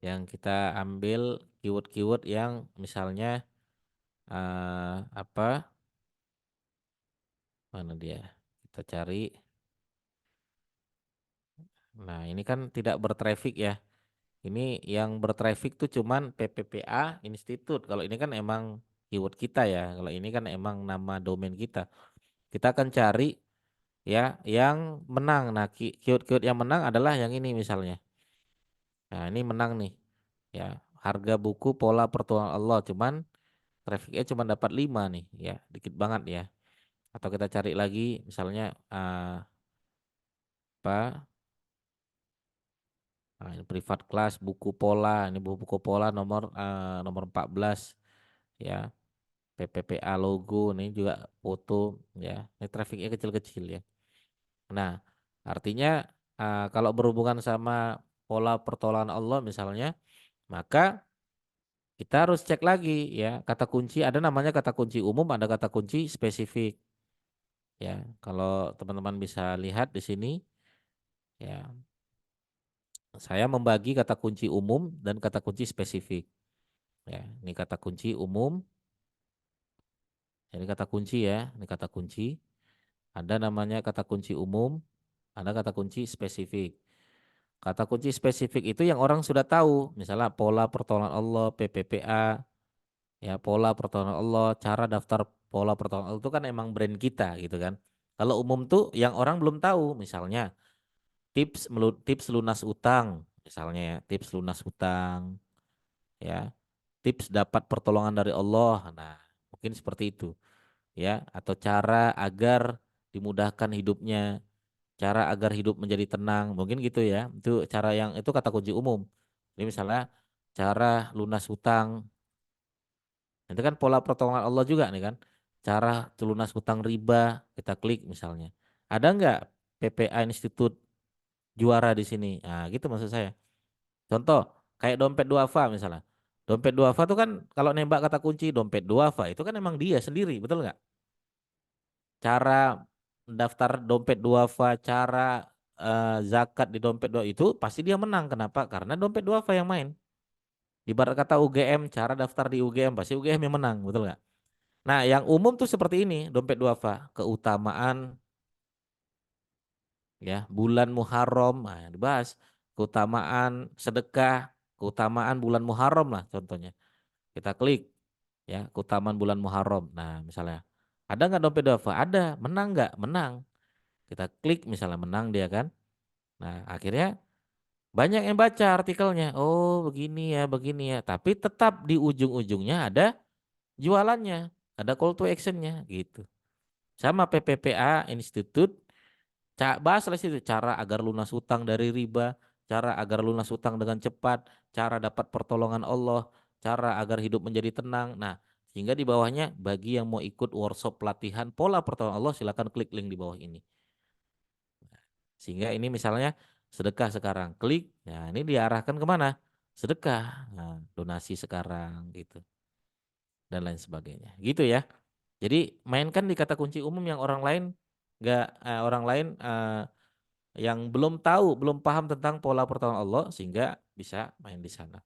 yang kita ambil keyword-keyword yang misalnya apa? Mana dia? Kita cari. Nah, ini kan tidak bertraffic ya. Ini yang bertraffic tuh cuman PPPA Institute. Kalau ini kan emang keyword kita ya. Kalau ini kan emang nama domain kita. Kita akan cari ya yang menang. Nah, keyword-keyword yang menang adalah yang ini misalnya. Nah, ini menang nih. Ya, harga buku pola pertualangan Allah cuman trafficnya cuma dapat 5 nih, ya, dikit banget ya. Atau kita cari lagi misalnya apa? Nah, ini privat kelas buku pola, ini buku pola nomor 14 ya. PPPA logo ini juga foto ya. Ini trafficnya kecil-kecil ya. Nah, artinya kalau berhubungan sama pola pertolongan Allah misalnya, maka kita harus cek lagi ya. Kata kunci ada namanya kata kunci umum, ada kata kunci spesifik ya. Kalau teman-teman bisa lihat di sini ya, saya membagi kata kunci umum dan kata kunci spesifik ya. Ini kata kunci umum, ini kata kunci ya, ini kata kunci. Ada namanya kata kunci umum, ada kata kunci spesifik. Kata kunci spesifik itu yang orang sudah tahu, misalnya pola pertolongan Allah, PPPA, ya pola pertolongan Allah, cara daftar pola pertolongan Allah itu kan emang brand kita gitu kan. Kalau umum tuh yang orang belum tahu, misalnya tips lunas utang, misalnya ya, tips lunas utang, ya, tips dapat pertolongan dari Allah. Nah, mungkin seperti itu, ya, atau cara agar dimudahkan hidupnya, cara agar hidup menjadi tenang, mungkin gitu ya. Itu cara yang itu kata kunci umum. Ini misalnya cara lunas hutang, itu kan pola pertolongan Allah juga nih kan. Cara lunas hutang riba, kita klik misalnya. Ada nggak PPA Institut juara di sini? Nah, gitu maksud saya. Contoh, kayak dompet duafa misalnya. Dompet duafa itu kan kalau nembak kata kunci dompet duafa itu kan emang dia sendiri, betul nggak? Cara daftar dompet duafa, cara zakat di dompet duafa itu pasti dia menang. Kenapa? Karena dompet duafa yang main. Ibarat kata UGM, cara daftar di UGM pasti UGM yang menang, betul nggak? Nah, yang umum tuh seperti ini, dompet duafa, keutamaan ya, bulan Muharram, nah, yang dibahas, keutamaan sedekah, keutamaan bulan Muharram lah contohnya. Kita klik ya, keutamaan bulan Muharram. Nah, misalnya ada nggak dompet duafa? Ada, menang nggak? Menang. Kita klik misalnya menang dia kan. Nah, akhirnya banyak yang baca artikelnya. Oh, begini ya, begini ya. Tapi tetap di ujung-ujungnya ada jualannya, ada call to actionnya gitu. Sama PPPA Institut, bahaslah situ cara agar lunas hutang dari riba, cara agar lunas hutang dengan cepat, cara dapat pertolongan Allah, cara agar hidup menjadi tenang. Nah, sehingga di bawahnya bagi yang mau ikut workshop pelatihan pola pertolongan Allah silakan klik link di bawah ini. Sehingga ini misalnya sedekah sekarang, klik, ya ini diarahkan kemana? Sedekah, nah, donasi sekarang gitu dan lain sebagainya. Gitu ya. Jadi mainkan di kata kunci umum yang orang lain nggak orang lain yang belum tahu, belum paham tentang pola pertolongan Allah sehingga bisa main di sana.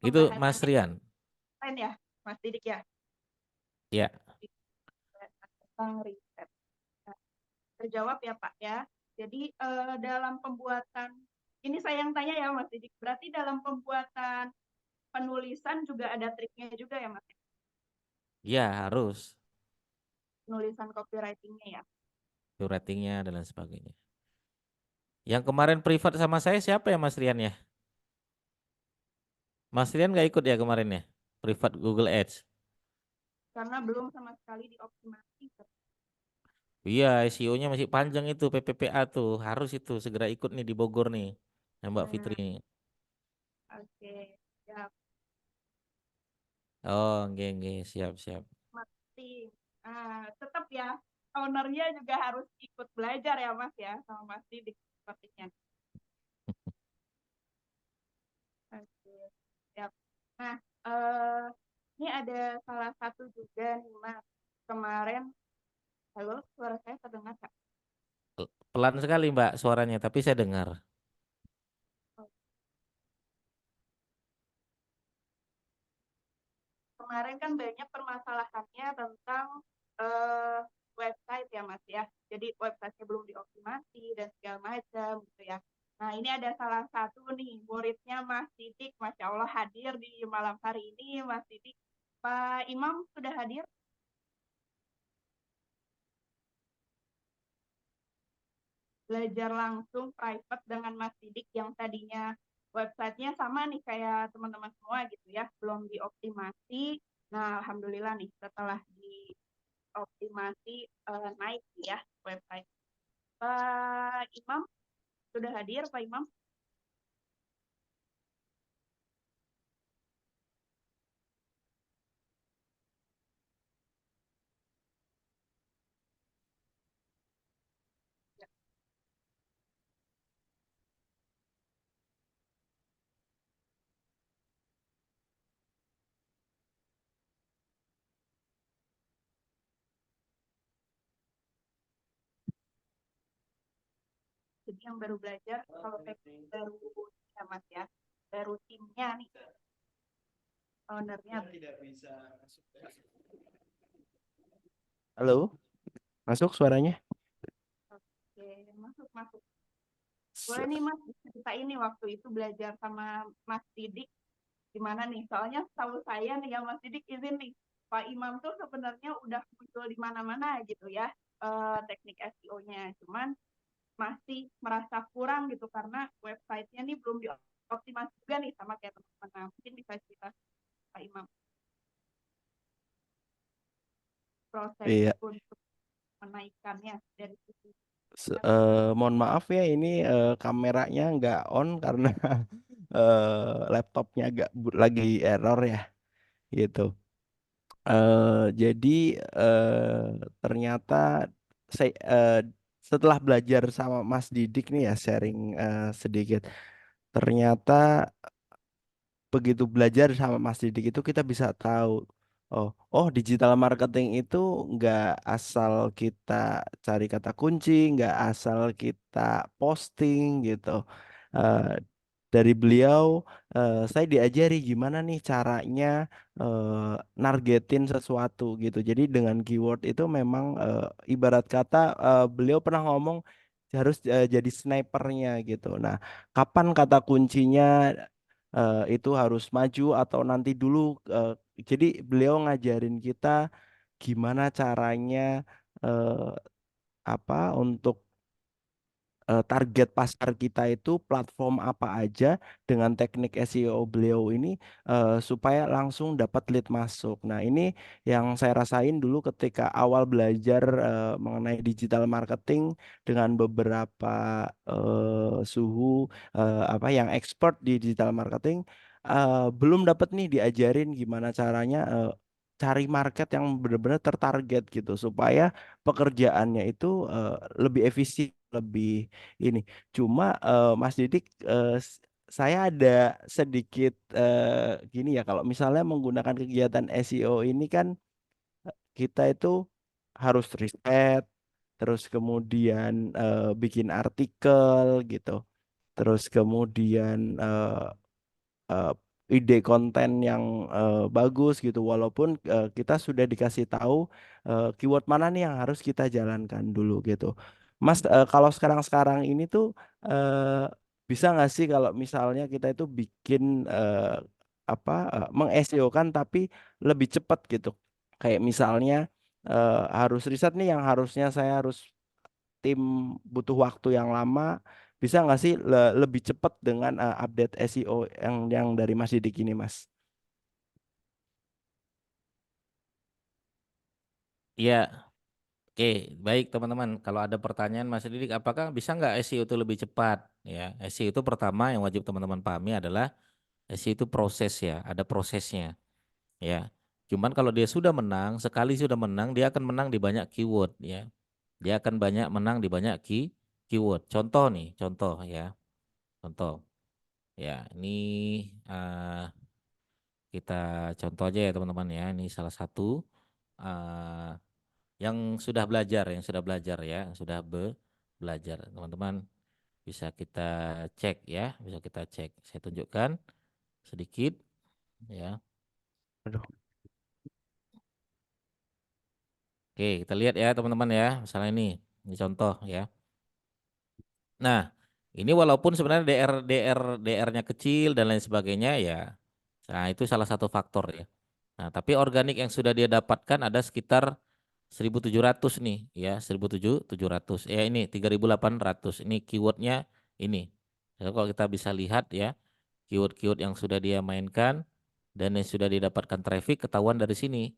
Gitu Mas Pembahasannya Rian. keren ya, Mas Didik ya, Ya, tentang riset. Nah, terjawab ya Pak ya. Jadi dalam pembuatan, ini saya yang tanya ya Mas Didik, berarti dalam pembuatan penulisan juga ada triknya juga ya Mas? ya harus. Penulisan copywritingnya ya. Itu ratingnya dan lain sebagainya. Yang kemarin privat sama saya siapa ya Mas Rian ya? Mas Rian nggak ikut ya kemarin ya? Privat Google Ads. Karena belum sama sekali dioptimasi. Iya, SEO-nya masih panjang itu PPPA tuh. Harus itu segera ikut nih di Bogor nih. Ya, Mbak Fitri. Nah, oke, ya Oh, nggih, siap, siap. mati. Tetap ya, ownernya juga harus ikut belajar ya Mas ya, sama Mas Didik sepertinya. Oke, siap. Nah, ini ada salah satu juga nih Mas. Kemarin, halo, suara saya terdengar Kak? Pelan sekali Mbak suaranya, tapi saya dengar. Kemarin kan banyak permasalahannya tentang eh, website ya Mas ya. Jadi websitenya belum dioptimasi dan segala macam gitu ya. Nah ini ada salah satu nih muridnya Mas Didik, Masya Allah hadir di malam hari ini Mas Didik. Pak Imam sudah hadir? belajar langsung private dengan Mas Didik yang tadinya websitenya sama nih kayak teman-teman semua gitu ya, belum dioptimasi. Nah, alhamdulillah nih setelah dioptimasi naik ya website. Pak Imam sudah hadir, Pak Imam? Jadi yang baru belajar, kalau baru ya Mas ya, baru timnya nih, ownernya. Halo, masuk suaranya? Oke, masuk masuk. Boleh nih Mas, cerita ini waktu itu belajar sama Mas Didik gimana nih? Soalnya setahu saya nih ya Mas Didik izin nih, Pak Imam tuh sebenarnya udah muncul di mana-mana gitu ya teknik SEO-nya. Cuman masih merasa kurang gitu karena websitenya nih belum dioptimasi juga nih sama kayak teman-teman. Nah, mungkin bisa cerita Pak Imam proses Iya, untuk menaikkannya dari sisi mohon maaf ya ini kameranya nggak on karena laptopnya lagi error ya gitu. Jadi ternyata saya setelah belajar sama Mas Didik nih ya sharing sedikit, ternyata begitu belajar sama Mas Didik itu kita bisa tahu oh digital marketing itu nggak asal kita cari kata kunci, nggak asal kita posting gitu. Eh, dari beliau saya diajari gimana nih caranya nargetin sesuatu gitu. Jadi dengan keyword itu memang ibarat kata beliau pernah ngomong harus jadi snipernya gitu. Nah, kapan kata kuncinya itu harus maju atau nanti dulu eh, jadi beliau ngajarin kita gimana caranya eh, apa untuk target pasar kita itu platform apa aja dengan teknik SEO beliau ini supaya langsung dapat lead masuk. Nah, ini yang saya rasain dulu ketika awal belajar mengenai digital marketing dengan beberapa suhu apa yang expert di digital marketing belum dapat nih diajarin gimana caranya cari market yang benar-benar tertarget gitu supaya pekerjaannya itu lebih efisien, lebih ini. Cuma Mas Didik, saya ada sedikit gini ya, kalau misalnya menggunakan kegiatan SEO ini kan kita itu harus riset, terus kemudian bikin artikel gitu, terus kemudian eh, ide konten yang bagus gitu walaupun kita sudah dikasih tahu keyword mana nih yang harus kita jalankan dulu gitu. Mas kalau sekarang-sekarang ini tuh eh, bisa nggak sih kalau misalnya kita itu bikin meng-SEO kan tapi lebih cepat gitu. Kayak misalnya harus riset nih yang harusnya saya harus tim butuh waktu yang lama, bisa nggak sih lebih cepat dengan update SEO yang dari Mas Didik ini, Mas? Iya, oke, baik teman-teman. Kalau ada pertanyaan Mas Didik, apakah bisa nggak SEO itu lebih cepat? Ya, SEO itu pertama yang wajib teman-teman pahami adalah SEO itu proses ya, ada prosesnya. Ya, cuman kalau dia sudah menang, sekali sudah menang, dia akan menang di banyak keyword ya. Dia akan banyak menang di banyak keyword. Contoh nih, contoh ya, contoh. Ya, ini eh, kita contoh aja ya teman-teman ya. Ini salah satu eh, yang sudah belajar, ya, yang sudah belajar. Teman-teman bisa kita cek ya, bisa kita cek. Saya tunjukkan sedikit ya. Aduh, Oke, kita lihat ya teman-teman ya. Misalnya ini contoh ya. Nah, ini walaupun sebenarnya DR-nya kecil dan lain sebagainya ya. Nah, itu salah satu faktor ya. Nah, tapi organik yang sudah dia dapatkan ada sekitar 1.700 nih ya, 1.700. Ya ini 3.800. Ini keywordnya ini. Ya, kalau kita bisa lihat ya, keyword-keyword yang sudah dia mainkan dan yang sudah didapatkan traffic ketahuan dari sini.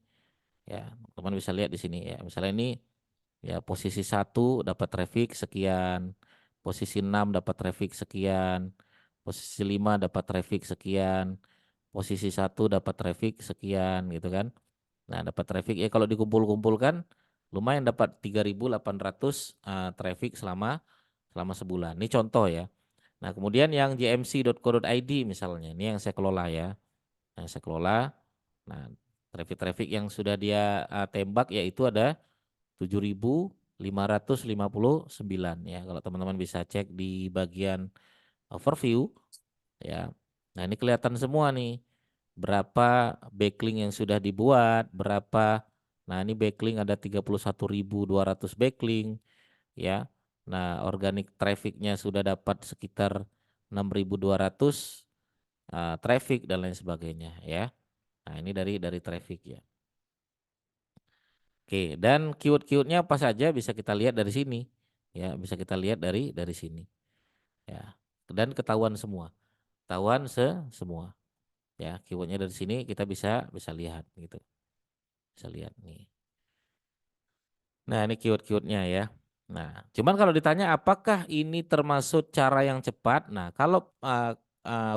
Ya, teman bisa lihat di sini ya. Misalnya ini ya posisi 1 dapat traffic sekian, posisi 6 dapat traffic sekian, posisi 5 dapat traffic sekian, posisi 1 dapat traffic sekian gitu kan. Nah, dapat traffic ya kalau dikumpul-kumpulkan lumayan dapat 3.800 traffic selama sebulan. Ini contoh ya. Nah, kemudian yang jmc.co.id misalnya, ini yang saya kelola ya. Yang saya kelola. Nah, traffic-traffic yang sudah dia tembak yaitu ada 7.559 ya. Kalau teman-teman bisa cek di bagian overview ya. Nah, ini kelihatan semua nih. Berapa backlink yang sudah dibuat, berapa. Nah, ini backlink ada 31.200 backlink ya. Nah, organic trafficnya sudah dapat sekitar 6.200 traffic dan lain sebagainya ya. Nah, ini dari traffic ya. Oke, dan keyword-keywordnya apa saja bisa kita lihat dari sini. Ya, bisa kita lihat dari sini. Ya. Dan ketahuan semua. Ketahuan semua. Ya, keywordnya dari sini kita bisa lihat gitu. Bisa lihat nih. Nah, ini keyword-keywordnya ya. Nah, cuman kalau ditanya apakah ini termasuk cara yang cepat? Nah, kalau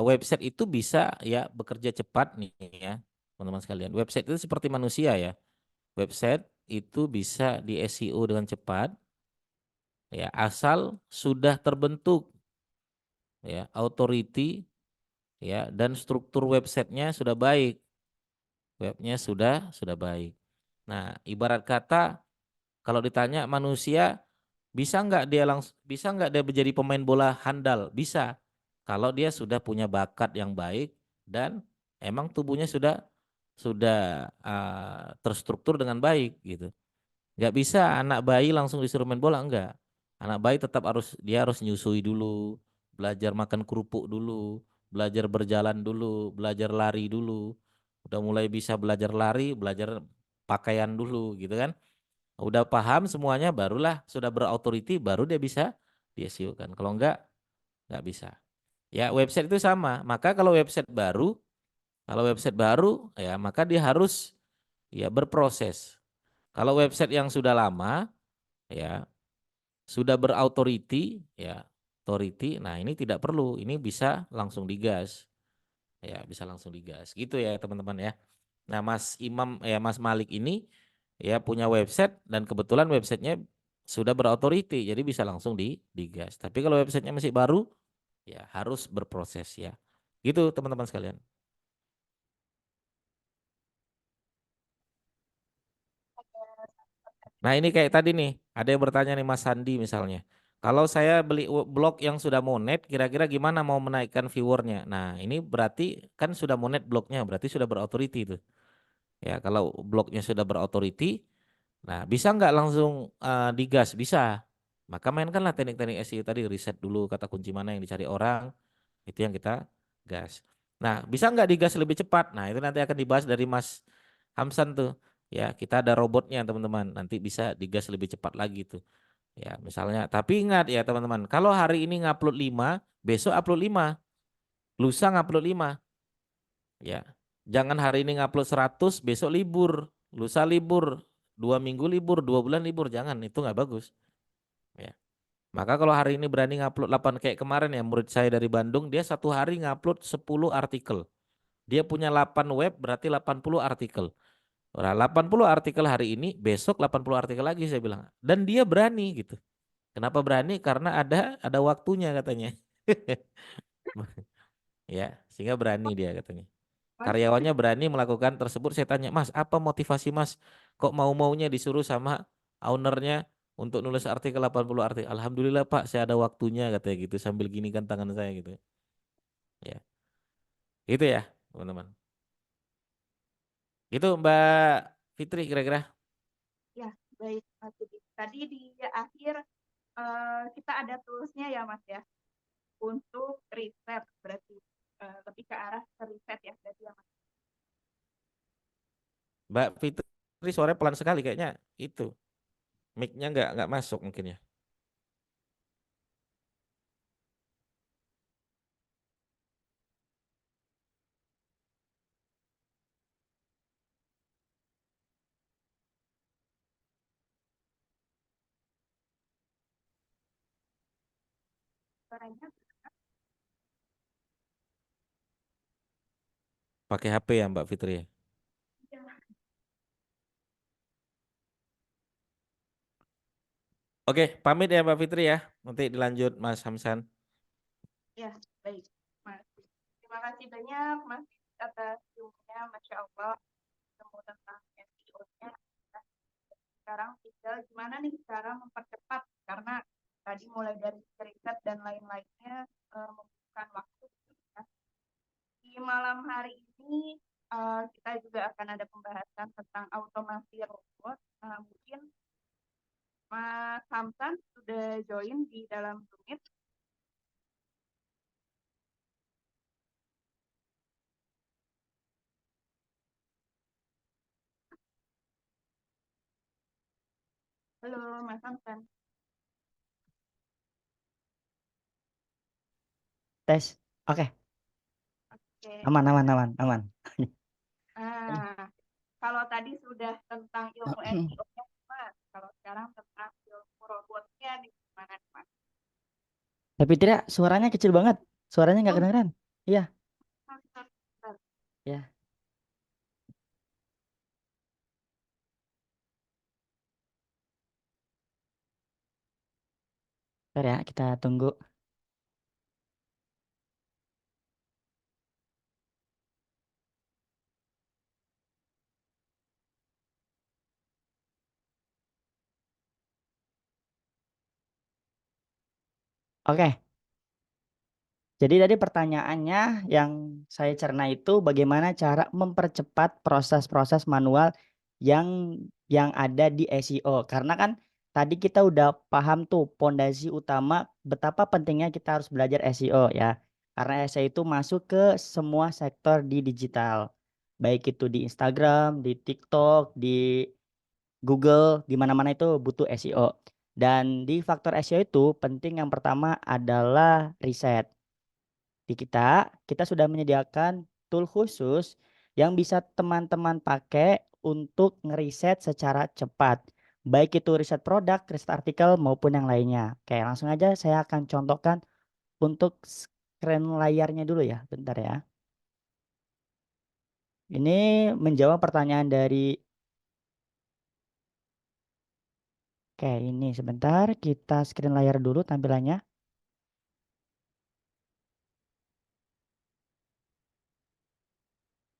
website itu bisa ya bekerja cepat nih ya, teman-teman sekalian. Website itu seperti manusia ya. Website itu bisa di SEO dengan cepat ya, asal sudah terbentuk ya authority ya dan struktur websitenya sudah baik. Webnya sudah baik. Nah, ibarat kata kalau ditanya manusia bisa nggak dia menjadi pemain bola handal? Bisa. Kalau dia sudah punya bakat yang baik dan emang tubuhnya sudah terstruktur dengan baik gitu. Nggak bisa anak bayi langsung disuruh main bola, enggak. Anak bayi tetap harus nyusui dulu, belajar makan kerupuk dulu, belajar berjalan dulu, belajar lari dulu. Udah mulai bisa belajar lari, belajar pakaian dulu gitu kan. Udah paham semuanya barulah sudah berautoriti baru dia bisa di SEO kan. Kalau enggak bisa. Ya, website itu sama. Maka kalau website baru ya maka dia harus ya berproses. Kalau website yang sudah lama ya sudah berautoriti ya authority, nah ini tidak perlu, ini bisa langsung digas ya, bisa langsung digas gitu ya teman-teman ya. Nah, Mas Malik ini ya punya website dan kebetulan websitenya sudah berautoriti jadi bisa langsung digas. Tapi kalau websitenya masih baru ya harus berproses ya, gitu teman-teman sekalian. Nah, ini kayak tadi nih, ada yang bertanya nih Mas Sandi misalnya. Kalau saya beli blog yang sudah monet, kira-kira gimana mau menaikkan viewernya? Nah, ini berarti kan sudah monet blognya, berarti sudah berautoriti itu. Ya, kalau blognya sudah berautoriti, nah bisa nggak langsung digas? Bisa. Maka mainkanlah teknik-teknik SEO tadi, riset dulu kata kunci mana yang dicari orang, itu yang kita gas. Nah, bisa nggak digas lebih cepat? Nah, itu nanti akan dibahas dari Mas Hamsan tuh. Ya, kita ada robotnya teman-teman. Nanti bisa digas lebih cepat lagi tuh. Ya, misalnya. Tapi ingat ya teman-teman, kalau hari ini ngupload 5, besok upload 5, lusa ngupload 5. Ya. Jangan hari ini ngupload 100, besok libur, lusa libur, 2 minggu libur, 2 bulan libur. Jangan, itu nggak bagus. Ya. Maka kalau hari ini berani ngupload 8 kayak kemarin ya murid saya dari Bandung, dia satu hari ngupload 10 artikel. Dia punya 8 web berarti 80 artikel. Nah, 80 artikel hari ini, besok 80 artikel lagi saya bilang. Dan dia berani gitu. Kenapa berani? Karena ada waktunya katanya. Ya, sehingga berani dia katanya. Mas, Karyawannya berani melakukan tersebut. Saya tanya, Mas, apa motivasi Mas? Kok mau-maunya disuruh sama ownernya untuk nulis artikel 80 artikel? Alhamdulillah Pak, saya ada waktunya katanya gitu sambil gini kan tangan saya gitu. Ya, itu ya, teman-teman. Itu Mbak Fitri kira-kira. ya, baik Mas Sidik. Tadi di akhir kita ada toolsnya ya Mas ya untuk riset berarti lebih ke arah ke riset ya berarti ya Mas. Mbak Fitri Fitri suaranya pelan sekali kayaknya itu. Mic-nya nggak masuk mungkin ya. Suaranya Pakai HP ya Mbak Fitri ya. Oke, pamit ya Mbak Fitri ya. Nanti dilanjut Mas Hamsan. ya, baik, Mas. Terima kasih banyak, Mas, atas ilmunya, Masya Allah, ilmu tentang SEO-nya. Sekarang tinggal gimana nih cara mempercepat, karena tadi mulai dari riset dan lain-lainnya membutuhkan waktu. Ya. Di malam hari ini kita juga akan ada pembahasan tentang automasi robot. Mungkin Mas Hamsan sudah join di dalam Zoom Meet. Halo, Mas Hamsan. Tes. Oke, Oke. aman. Nah, kalau tadi sudah tentang ilmu SEO-nya, Mas. Kalau sekarang tentang ilmu robotnya nih, gimana, Mas? Tapi tidak, suaranya kecil banget. Suaranya nggak Oh, kedengeran. Iya, bentar, bentar. ya. Bentar ya, kita tunggu. Oke, jadi tadi pertanyaannya yang saya cerna itu bagaimana cara mempercepat proses-proses manual yang ada di SEO. Karena kan tadi kita udah paham tuh pondasi utama betapa pentingnya kita harus belajar SEO ya. Karena SEO itu masuk ke semua sektor di digital. Baik itu di Instagram, di TikTok, di Google, di mana-mana itu butuh SEO. Dan di faktor SEO itu penting yang pertama adalah riset. Di kita sudah menyediakan tool khusus yang bisa teman-teman pakai untuk ngeriset secara cepat. Baik itu riset produk, riset artikel maupun yang lainnya. Oke, langsung aja saya akan contohkan untuk screen layarnya dulu ya. Bentar ya. Ini menjawab pertanyaan dari Oke, ini sebentar kita screen layar dulu tampilannya.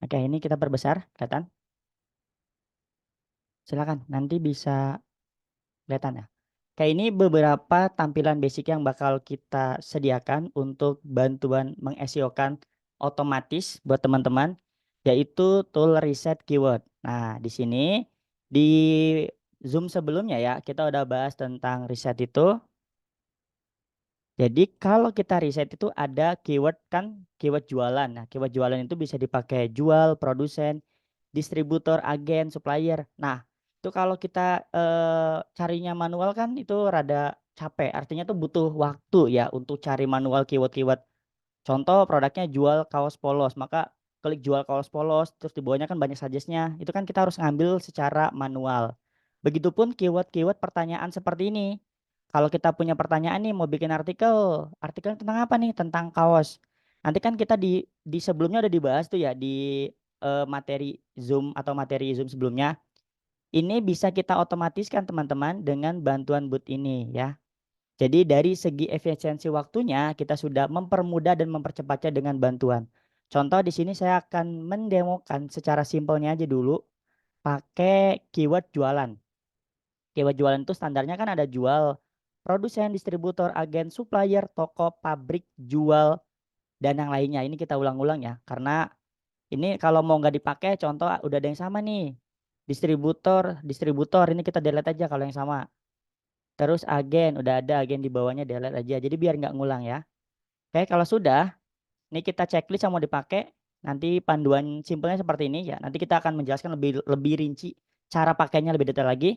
Oke, ini kita perbesar, kelihatan? Silakan, nanti bisa kelihatan ya. Kayak ini beberapa tampilan basic yang bakal kita sediakan untuk bantuan meng-SEO-kan otomatis buat teman-teman, yaitu tool reset keyword. Nah, di sini di Zoom sebelumnya ya, kita udah bahas tentang riset itu. Jadi kalau kita riset itu ada keyword kan, keyword jualan. Nah, keyword jualan itu bisa dipakai jual, produsen, distributor, agen, supplier. Nah, itu kalau kita carinya manual kan itu rada capek. Artinya tuh butuh waktu ya untuk cari manual keyword-keyword. Contoh produknya jual kaos polos, maka klik jual kaos polos, terus di bawahnya kan banyak suggest-nya. Itu kan kita harus ngambil secara manual. Begitupun keyword-keyword pertanyaan seperti ini. Kalau kita punya pertanyaan nih mau bikin artikel tentang apa nih? Tentang kaos. Nanti kan kita di sebelumnya udah dibahas tuh ya di materi Zoom atau materi Zoom sebelumnya. Ini bisa kita otomatiskan teman-teman dengan bantuan bot ini ya. Jadi dari segi efisiensi waktunya kita sudah mempermudah dan mempercepatnya dengan bantuan. Contoh di sini saya akan mendemokan secara simpelnya aja dulu pakai keyword jualan. Keyword jualan itu standarnya kan ada jual, produsen, distributor, agen, supplier, toko, pabrik, jual, dan yang lainnya. Ini kita ulang-ulang ya, karena ini kalau mau nggak dipakai contoh udah ada yang sama nih. Distributor ini kita delete aja kalau yang sama. Terus agen, udah ada agen di bawahnya delete aja. Jadi biar nggak ngulang ya. Oke, kalau sudah, ini kita checklist yang mau dipakai. Nanti panduan simpelnya seperti ini ya. Nanti kita akan menjelaskan lebih rinci cara pakainya lebih detail lagi.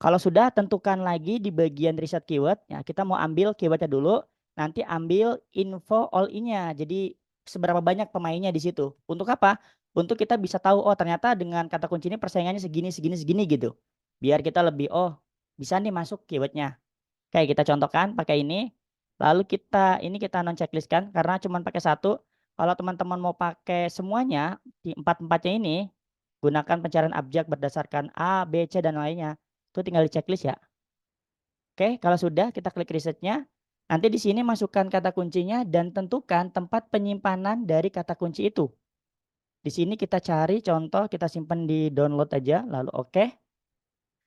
Kalau sudah, tentukan lagi di bagian riset keyword. Ya, kita mau ambil keywordnya dulu. Nanti ambil info all in-nya. Jadi seberapa banyak pemainnya di situ. Untuk apa? Untuk kita bisa tahu, oh ternyata dengan kata kunci ini persaingannya segini, segini, segini gitu. Biar kita lebih, oh bisa nih masuk keywordnya. Kayak kita contohkan pakai ini. Lalu ini kita non checklist kan. Karena cuma pakai satu. Kalau teman-teman mau pakai semuanya, di empat-empatnya ini, gunakan pencarian abjad berdasarkan A, B, C, dan lainnya. Itu tinggal di checklist ya. Oke, kalau sudah kita klik resetnya. Nanti di sini masukkan kata kuncinya dan tentukan tempat penyimpanan dari kata kunci itu. Di sini kita cari contoh, kita simpan di download aja, lalu oke.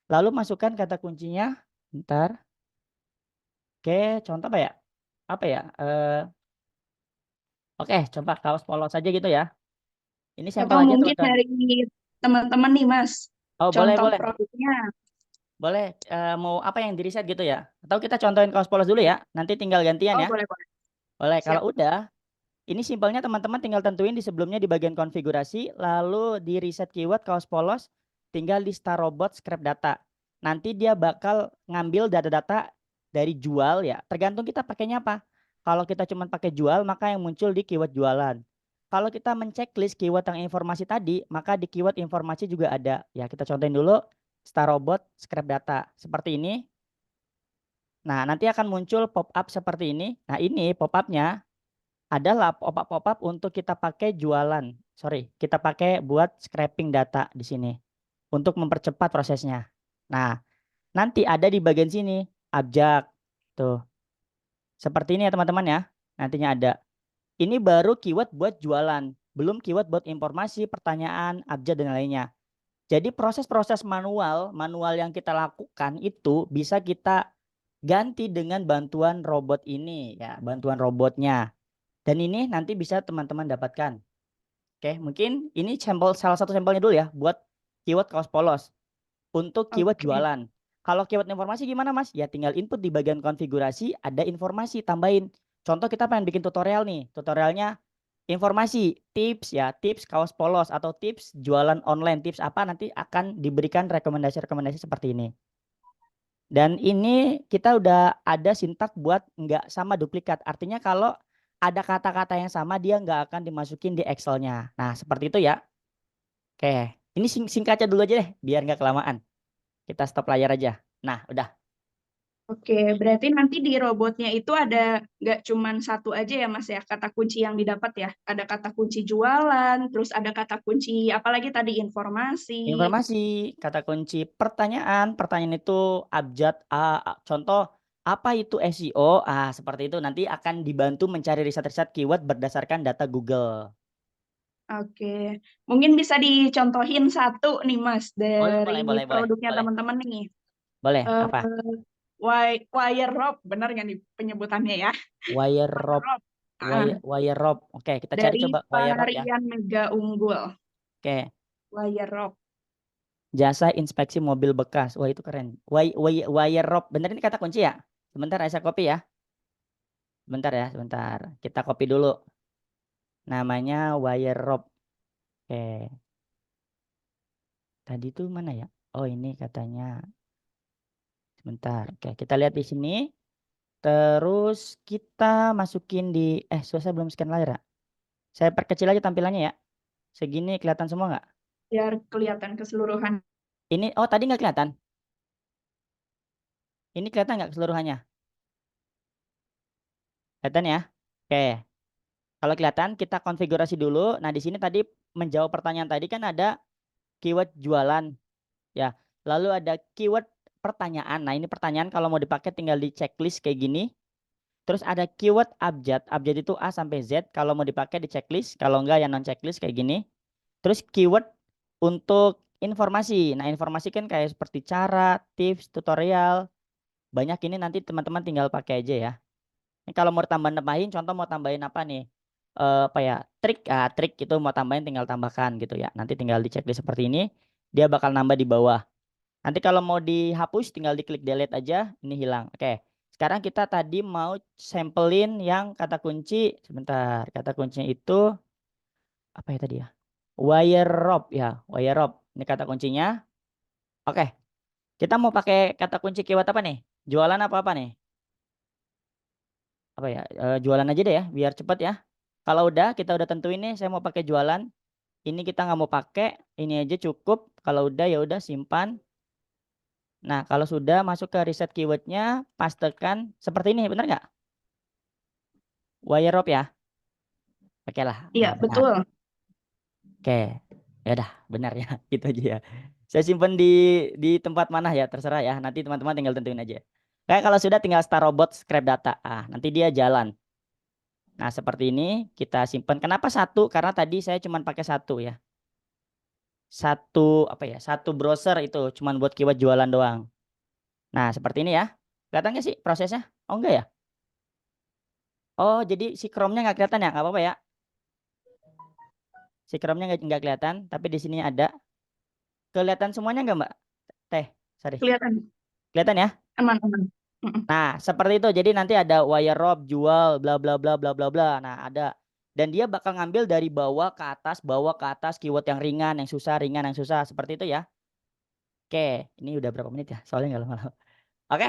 Lalu masukkan kata kuncinya. Bentar. Oke, contoh apa ya? Apa ya? Oke, coba kaos polos saja gitu ya. Ini sampel Atau aja mungkin teman-teman. dari teman-teman nih, Mas, Oh, boleh, contoh boleh. produknya. Boleh. Mau apa yang di reset gitu ya? Atau kita contohin kaos polos dulu ya. Nanti tinggal gantian Oh, ya. boleh, boleh. Boleh. Siap. Kalau udah, ini simpelnya teman-teman tinggal tentuin di sebelumnya di bagian konfigurasi, lalu di reset keyword kaos polos, tinggal di start robot scrap data. Nanti dia bakal ngambil data-data dari jual ya. Tergantung kita pakainya apa. Kalau kita cuma pakai jual, maka yang muncul di keyword jualan. Kalau kita menceklis keyword yang informasi tadi, maka di keyword informasi juga ada. Ya, kita contohin dulu start robot scrap data. Seperti ini. Nah, nanti akan muncul pop-up seperti ini. Nah, ini pop-up-nya adalah pop-up untuk kita pakai jualan. Sorry, kita pakai buat scraping data di sini untuk mempercepat prosesnya. Nah, nanti ada di bagian sini abjad. Tuh. Seperti ini ya teman-teman ya. Nantinya ada. Ini baru keyword buat jualan, belum keyword buat informasi, pertanyaan, abjad dan lainnya. Jadi proses-proses manual yang kita lakukan itu bisa kita ganti dengan bantuan robot ini ya, bantuan robotnya. Dan ini nanti bisa teman-teman dapatkan. Oke, mungkin ini salah satu sampelnya dulu ya buat keyword kaos polos. Untuk keyword Oke. jualan. Kalau keyword informasi gimana Mas? Ya tinggal input di bagian konfigurasi, ada informasi, tambahin. Contoh kita pengen bikin tutorial nih. Tutorialnya informasi, tips ya, tips kaos polos atau tips jualan online, tips apa nanti akan diberikan rekomendasi-rekomendasi seperti ini. Dan ini kita udah ada sintak buat nggak sama duplikat. Artinya kalau ada kata-kata yang sama dia nggak akan dimasukin di Excel-nya. Nah seperti itu ya. Oke, ini singkatnya dulu aja deh biar nggak kelamaan. Kita stop layar aja. Nah udah. Oke, berarti nanti di robotnya itu ada nggak cuman satu aja ya Mas ya, kata kunci yang didapat ya. Ada kata kunci jualan, terus ada kata kunci apalagi tadi informasi. Informasi, kata kunci pertanyaan. Pertanyaan itu abjad A. Contoh, apa itu SEO? Seperti itu. Nanti akan dibantu mencari riset-riset keyword berdasarkan data Google. Oke, mungkin bisa dicontohin satu nih Mas Boleh, dari boleh, boleh, boleh, produknya boleh. teman-teman nih. Boleh, Eh, apa? wire rope, benar nggak nih penyebutannya ya? Wire Wire rope. rope. Ah, Wire rope. Oke, kita cari dari coba wire rope ya. varian mega unggul. Oke. Wire rope. Jasa inspeksi mobil bekas. Wah, itu keren. Wire rope. Bener ini kata kunci ya? Sebentar, saya copy ya. Sebentar ya, sebentar. Kita copy dulu. Namanya wire rope. Oke. Tadi tuh mana ya? Oh, ini katanya. Sebentar. Oke, kita lihat di sini. Terus kita masukin di saya belum scan layar ya. Saya perkecil aja tampilannya ya. Segini kelihatan semua nggak? Biar kelihatan keseluruhan. Ini tadi nggak kelihatan. Ini kelihatan nggak keseluruhannya? Kelihatan ya? Oke. Kalau kelihatan kita konfigurasi dulu. Nah, di sini tadi menjawab pertanyaan tadi kan ada keyword jualan ya. Lalu ada keyword pertanyaan. Nah, ini pertanyaan kalau mau dipakai tinggal di checklist kayak gini. Terus ada keyword abjad. Abjad itu A sampai Z. Kalau mau dipakai di checklist. Kalau enggak ya non checklist kayak gini. Terus keyword untuk informasi. Nah, informasi kan kayak seperti cara, tips, tutorial. Banyak ini nanti teman-teman tinggal pakai aja ya. Ini kalau mau tambahin, contoh mau tambahin apa nih? Apa ya? Trik itu mau tambahin tinggal tambahkan gitu ya. Nanti tinggal dicek seperti ini, dia bakal nambah di bawah. Nanti kalau mau dihapus tinggal diklik delete aja, ini hilang. Oke. Sekarang kita tadi mau sampelin yang kata kunci, sebentar. Kata kuncinya itu apa ya tadi ya? Wire rope ya, wire rope. Ini kata kuncinya. Oke, kita mau pakai kata kunci keyword apa nih? Jualan apa nih? Apa ya? Jualan aja deh ya, biar cepet ya. Kalau udah, kita udah tentuin nih, saya mau pakai jualan. Ini kita nggak mau pakai, ini aja cukup. Kalau udah ya udah simpan. Nah, kalau sudah masuk ke reset keywordnya, pastekan seperti ini, benar nggak? Wire rope ya, oke lah. Iya, Nah, benar. betul. Oke, ya udah, benar ya, gitu aja ya. Saya simpan di tempat mana ya, terserah ya. Nanti teman-teman tinggal tentuin aja. Kayak kalau sudah tinggal start robot scrap data. Nanti dia jalan. Nah, seperti ini kita simpan. Kenapa satu? Karena tadi saya cuma pakai satu ya. Satu apa ya? Satu browser itu cuma buat keyword jualan doang. Nah, seperti ini ya. Kelihatan nggak sih prosesnya? Oh enggak ya? Oh, jadi si Chrome-nya nggak kelihatan ya? Nggak apa-apa ya. Si Chrome-nya nggak kelihatan, tapi di sini ada. Kelihatan semuanya nggak, Mbak? Teh, sorry. Kelihatan Kelihatan ya? aman-aman. Mm-mm. Nah, seperti itu. Jadi nanti ada wire rope, jual, bla bla bla bla bla bla. Nah, ada. Dan dia bakal ngambil dari bawah ke atas keyword yang ringan, yang susah. Seperti itu ya. Oke, ini udah berapa menit ya? Soalnya nggak lama-lama. Oke,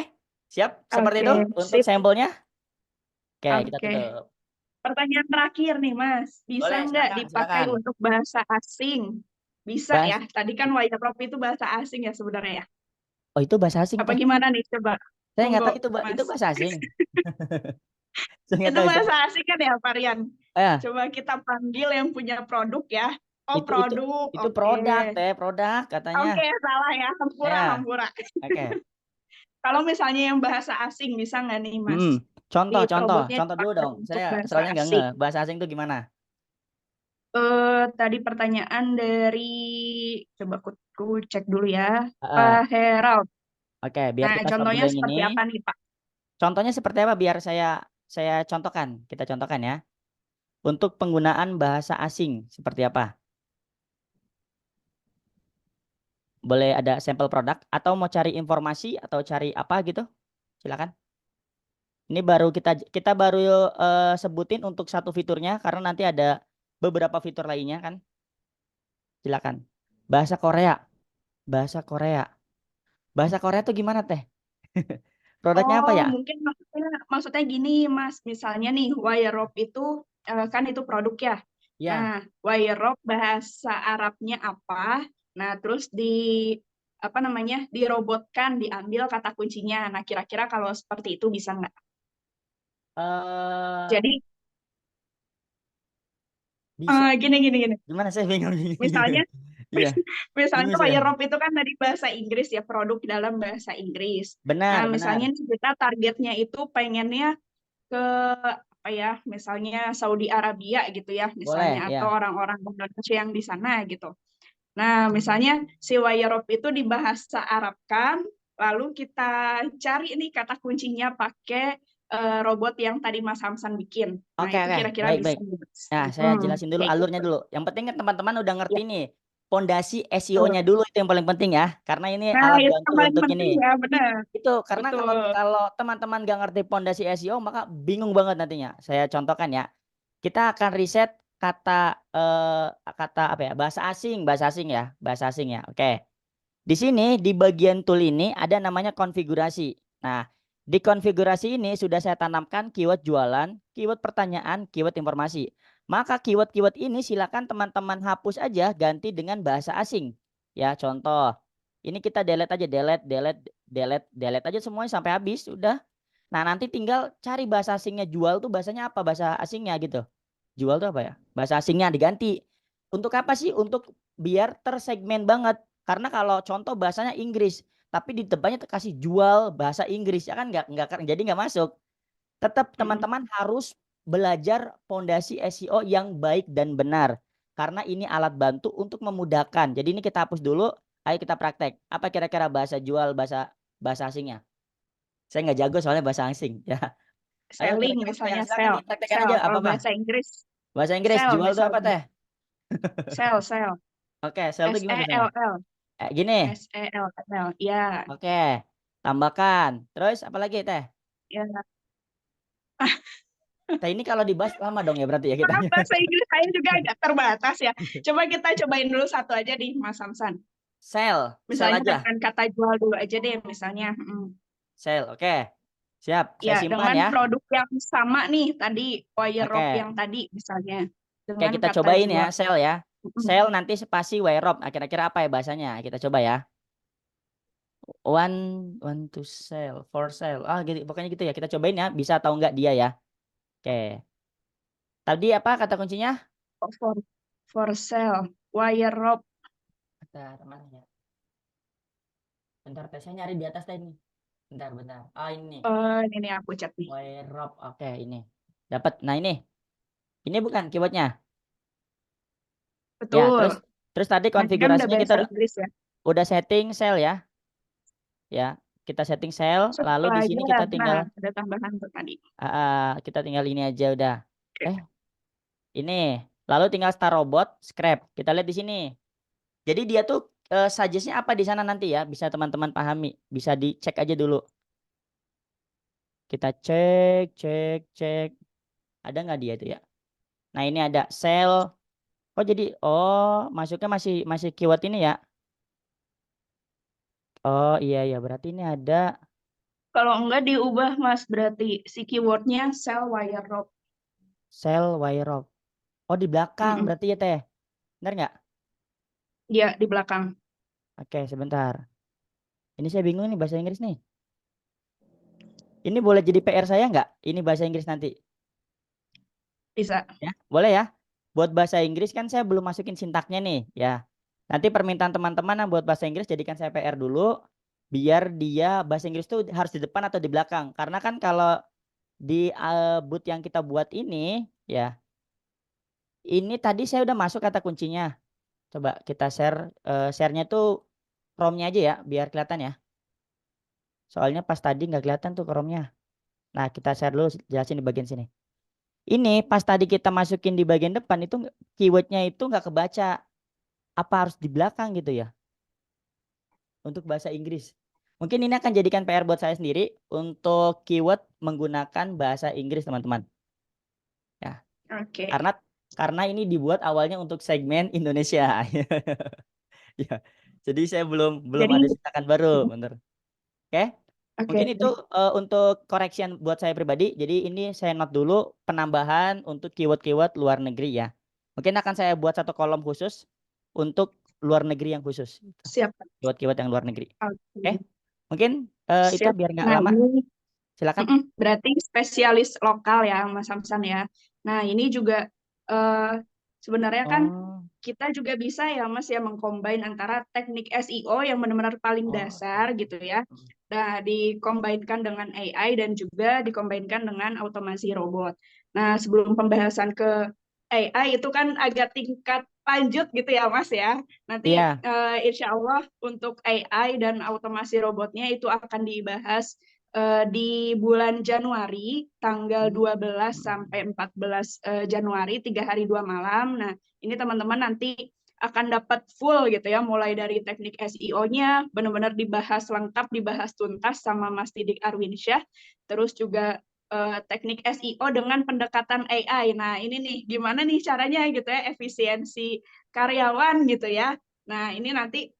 siap. Seperti itu Oke, untuk sip. sampelnya. Oke, kita Oke. tutup. Pertanyaan terakhir nih, Mas. Bisa Boleh, nggak silakan, dipakai silakan. untuk bahasa asing? Bisa ya. Bahas. Tadi kan wire rope itu bahasa asing ya sebenarnya ya. Oh, itu bahasa asing, Apa Teh. gimana nih? Coba. Saya nggak Monggo, tahu itu Mas. bahasa asing. Saya nggak Itu tahu. bahasa asing kan ya, varian. Eh, Coba kita panggil yang punya produk ya. Oh, itu itu produk. itu Oke. produk, Teh, produk katanya. Oke, salah ya. Hampura, Ya, hampura. oke. Kalau misalnya yang bahasa asing, bisa nggak nih, Mas? Contoh, Di contoh, robotnya contoh dulu dipakai dong. untuk Saya bahasa soalnya nggak ngeh. asing. Bahasa asing itu gimana? Tadi pertanyaan dari, coba aku cek dulu ya, Heeh. Pak Herald. Oke, biar Nah, kita stop dulu contohnya yang ini. seperti apa nih, Pak? Contohnya seperti apa? Biar saya contohkan. Kita contohkan ya. Untuk penggunaan bahasa asing seperti apa? Boleh ada sampel produk atau mau cari informasi atau cari apa gitu? Silakan. Ini baru kita baru sebutin untuk satu fiturnya karena nanti ada beberapa fitur lainnya kan. Silakan. Bahasa Korea. Bahasa Korea. Bahasa Korea tuh gimana, Teh? Produknya apa Oh, ya? mungkin maksudnya gini, Mas. Misalnya nih, wire rope itu kan itu produk ya. Nah, Ya. wire rope bahasa Arabnya apa? Nah, terus apa namanya, dirobotkan, diambil kata kuncinya. Nah, kira-kira kalau seperti itu bisa nggak? Eh Jadi, bisa. gini. Gimana saya bingung ini. Misalnya, Iya, misalnya bingung saya. wire rope itu kan dari bahasa Inggris ya, produk dalam bahasa Inggris. Nah, Benar, misalnya benar. nih kita targetnya itu pengennya ke apa ya, misalnya Saudi Arabia gitu ya, Boleh, misalnya atau ya. orang-orang Indonesia yang di sana gitu. Nah, misalnya si wire rope itu dibahasa Arabkan, lalu kita cari nih kata kuncinya pakai robot yang tadi Mas Hamsan bikin. Nah, Oke, itu oke. kira-kira Baik, bisa baik. nggak, Mas? Nah, saya jelasin dulu Kayak alurnya gitu. dulu. Yang penting kan teman-teman udah ngerti Ya, nih. Pondasi betul. SEO-nya dulu itu yang paling penting ya. Karena ini Nah, alat itu bantu yang paling untuk penting ini. ya, benar. Itu karena kalau Betul. kalau teman-teman nggak ngerti pondasi SEO maka bingung banget nantinya. Saya contohkan ya. Kita akan riset kata apa ya? Bahasa asing ya, bahasa asing ya. Oke. Di sini di bagian tool ini ada namanya konfigurasi. Nah, di konfigurasi ini sudah saya tanamkan keyword jualan, keyword pertanyaan, keyword informasi. Maka keyword-keyword ini silakan teman-teman hapus aja ganti dengan bahasa asing. Ya, contoh. Ini kita delete aja, delete aja semuanya sampai habis, udah. Nah, nanti tinggal cari bahasa asingnya jual tuh bahasanya apa bahasa asingnya gitu. Jual tuh apa ya? Bahasa asingnya diganti. Untuk apa sih? Untuk biar tersegmen banget. Karena kalau contoh bahasanya Inggris, tapi di depannya kasih jual bahasa Inggris, ya kan nggak jadi nggak masuk. Tetap Mm-mm. teman-teman harus belajar pondasi SEO yang baik dan benar. Karena ini alat bantu untuk memudahkan. Jadi ini kita hapus dulu, ayo kita praktek. Apa kira-kira bahasa jual bahasa bahasa asingnya? Saya nggak jago soalnya bahasa asing ya. Ayo Selling kira-kira apa ya? misalnya Silakan sell. dipraktekkan Sell aja kalau apa-apa. bahasa Inggris. Bahasa Inggris Sell jual tuh apa misalnya. teh? Sell. Oke, sell tuh S gimana E tulisannya? L L. Gini. SELL. Ya. Oke. Tambahkan. Terus apa lagi teh? Ya. Teh ini kalau dibahas lama dong ya berarti ya Maaf, kitanya. bahasa Inggris saya juga agak terbatas ya. Coba kita cobain dulu satu aja nih, Mas Samsan. Sell Misalnya aja. dengan kata jual dulu aja deh misalnya. Sell, oke. Siap, saya Ya, simpan dengan ya. produk yang sama nih tadi wire rope Oke. yang tadi misalnya Oke, dengan kita kata cobain jual. ya, sell ya. Sell nanti spasi Wairop. Nah, kira-kira apa ya bahasanya? Kita coba ya. One to sell, for sale. Ah, gitu, pokoknya gitu ya. Kita cobain ya, bisa atau enggak dia ya. Oke. Tadi apa kata kuncinya? For sale wire rope. Bentar, mana ya? Bentar, saya nyari di atas tadi nih. Bentar. Ah, ini. Ini nih aku chat nih. Wairop. Oke, ini. Dapat. Nah, ini. Ini bukan keywordnya. Ya, Betul. terus tadi Nah, ini kan udah konfigurasinya kita bahasa Inggris ya. udah setting sell ya. Ya, kita setting sell, lalu di sini kita Pelajaran. Nah, tinggal ada tambahan tuh tadi. kita tinggal ini aja udah. Ini. Lalu tinggal start robot, scrap. Kita lihat di sini. Jadi dia tuh suggest-nya apa di sana nanti ya, bisa teman-teman pahami. Bisa dicek aja dulu. Kita cek. Ada nggak dia itu ya? Nah, ini ada sell. Masuknya masih keyword ini ya. Oh, iya berarti ini ada Kalau enggak diubah Mas, berarti si keywordnya sell wire rope. sell wire rope. Oh, di belakang berarti ya Teh. Benar nggak? Iya, di belakang. Oke, sebentar. Ini saya bingung nih bahasa Inggris nih. Ini boleh jadi PR saya nggak? Ini bahasa Inggris nanti. Bisa. Ya, boleh ya. Buat bahasa Inggris kan saya belum masukin sintaknya nih, ya. Nanti permintaan teman-teman yang buat bahasa Inggris jadikan saya PR dulu, biar dia bahasa Inggris tuh harus di depan atau di belakang. Karena kan kalau di booth yang kita buat ini, ya, ini tadi saya udah masuk kata kuncinya. Coba kita share-nya tuh Chrome-nya aja ya, biar kelihatan ya. Soalnya pas tadi nggak kelihatan tuh Chrome-nya. Nah, kita share dulu, jelasin di bagian sini. Ini pas tadi kita masukin di bagian depan itu keywordnya itu nggak kebaca. Apa harus di belakang gitu ya? Untuk bahasa Inggris. Mungkin ini akan jadikan PR buat saya sendiri untuk keyword menggunakan bahasa Inggris teman-teman. Ya, Oke. karena ini dibuat awalnya untuk segmen Indonesia. Ya. Jadi saya belum Jadi, ada cetakan baru, bener. Oke. oke. Mungkin itu untuk correction buat saya pribadi. Jadi ini saya note dulu penambahan untuk keyword-keyword luar negeri ya. Mungkin akan saya buat satu kolom khusus untuk luar negeri yang khusus. Siap. Keyword-keyword yang luar negeri. Oke. Oke. Mungkin itu Siap. biar nggak Nah, lama. ini Silakan. berarti spesialis lokal ya, Mas Samsan ya. Nah, ini juga sebenarnya kan Oh. kita juga bisa ya, Mas, ya mengcombine antara teknik SEO yang benar-benar paling dasar gitu ya. Nah, dikombinkan dengan AI dan juga dikombinkan dengan otomasi robot. Nah, sebelum pembahasan ke AI itu kan agak tingkat lanjut gitu ya, Mas ya. Nanti Iya. insya Allah untuk AI dan otomasi robotnya itu akan dibahas di bulan Januari, tanggal 12 sampai 14 Januari, 3 hari 2 malam. Nah, ini teman-teman nanti akan dapat full gitu ya, mulai dari teknik SEO-nya, benar-benar dibahas lengkap, dibahas tuntas sama Mas Didik Arwinsyah, terus juga teknik SEO dengan pendekatan AI. Nah, ini nih, gimana nih caranya gitu ya, efisiensi karyawan gitu ya. Nah, ini nanti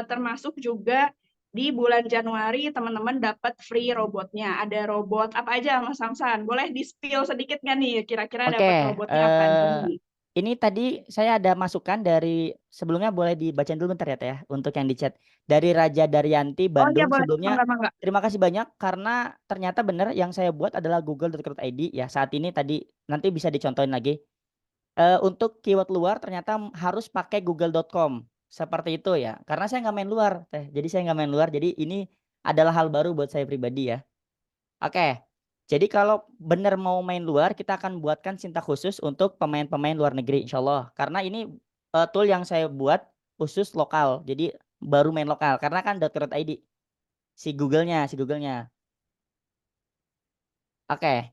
termasuk juga di bulan Januari teman-teman dapat free robotnya. Ada robot apa aja Mas Samsan? Boleh di-spill sedikit nggak nih kira-kira Oke. dapat robotnya apa nih? Ini tadi saya ada masukan dari sebelumnya, boleh dibacain dulu bentar ya Teh ya, untuk yang di chat. Dari Raja Daryanti Oh iya Bandung boleh, sebelumnya. mangga. Terima kasih banyak karena ternyata benar yang saya buat adalah google.co.id ya. Saat ini tadi nanti bisa dicontohin lagi. Untuk keyword luar ternyata harus pakai google.com. Seperti itu ya. Karena saya nggak main luar Teh. Jadi saya nggak main luar. Jadi ini adalah hal baru buat saya pribadi ya. Oke. Jadi kalau benar mau main luar, kita akan buatkan sintak khusus untuk pemain-pemain luar negeri insya Allah. Karena ini tool yang saya buat khusus lokal. Jadi baru main lokal. Karena kan .co.id. Si Google-nya. Oke.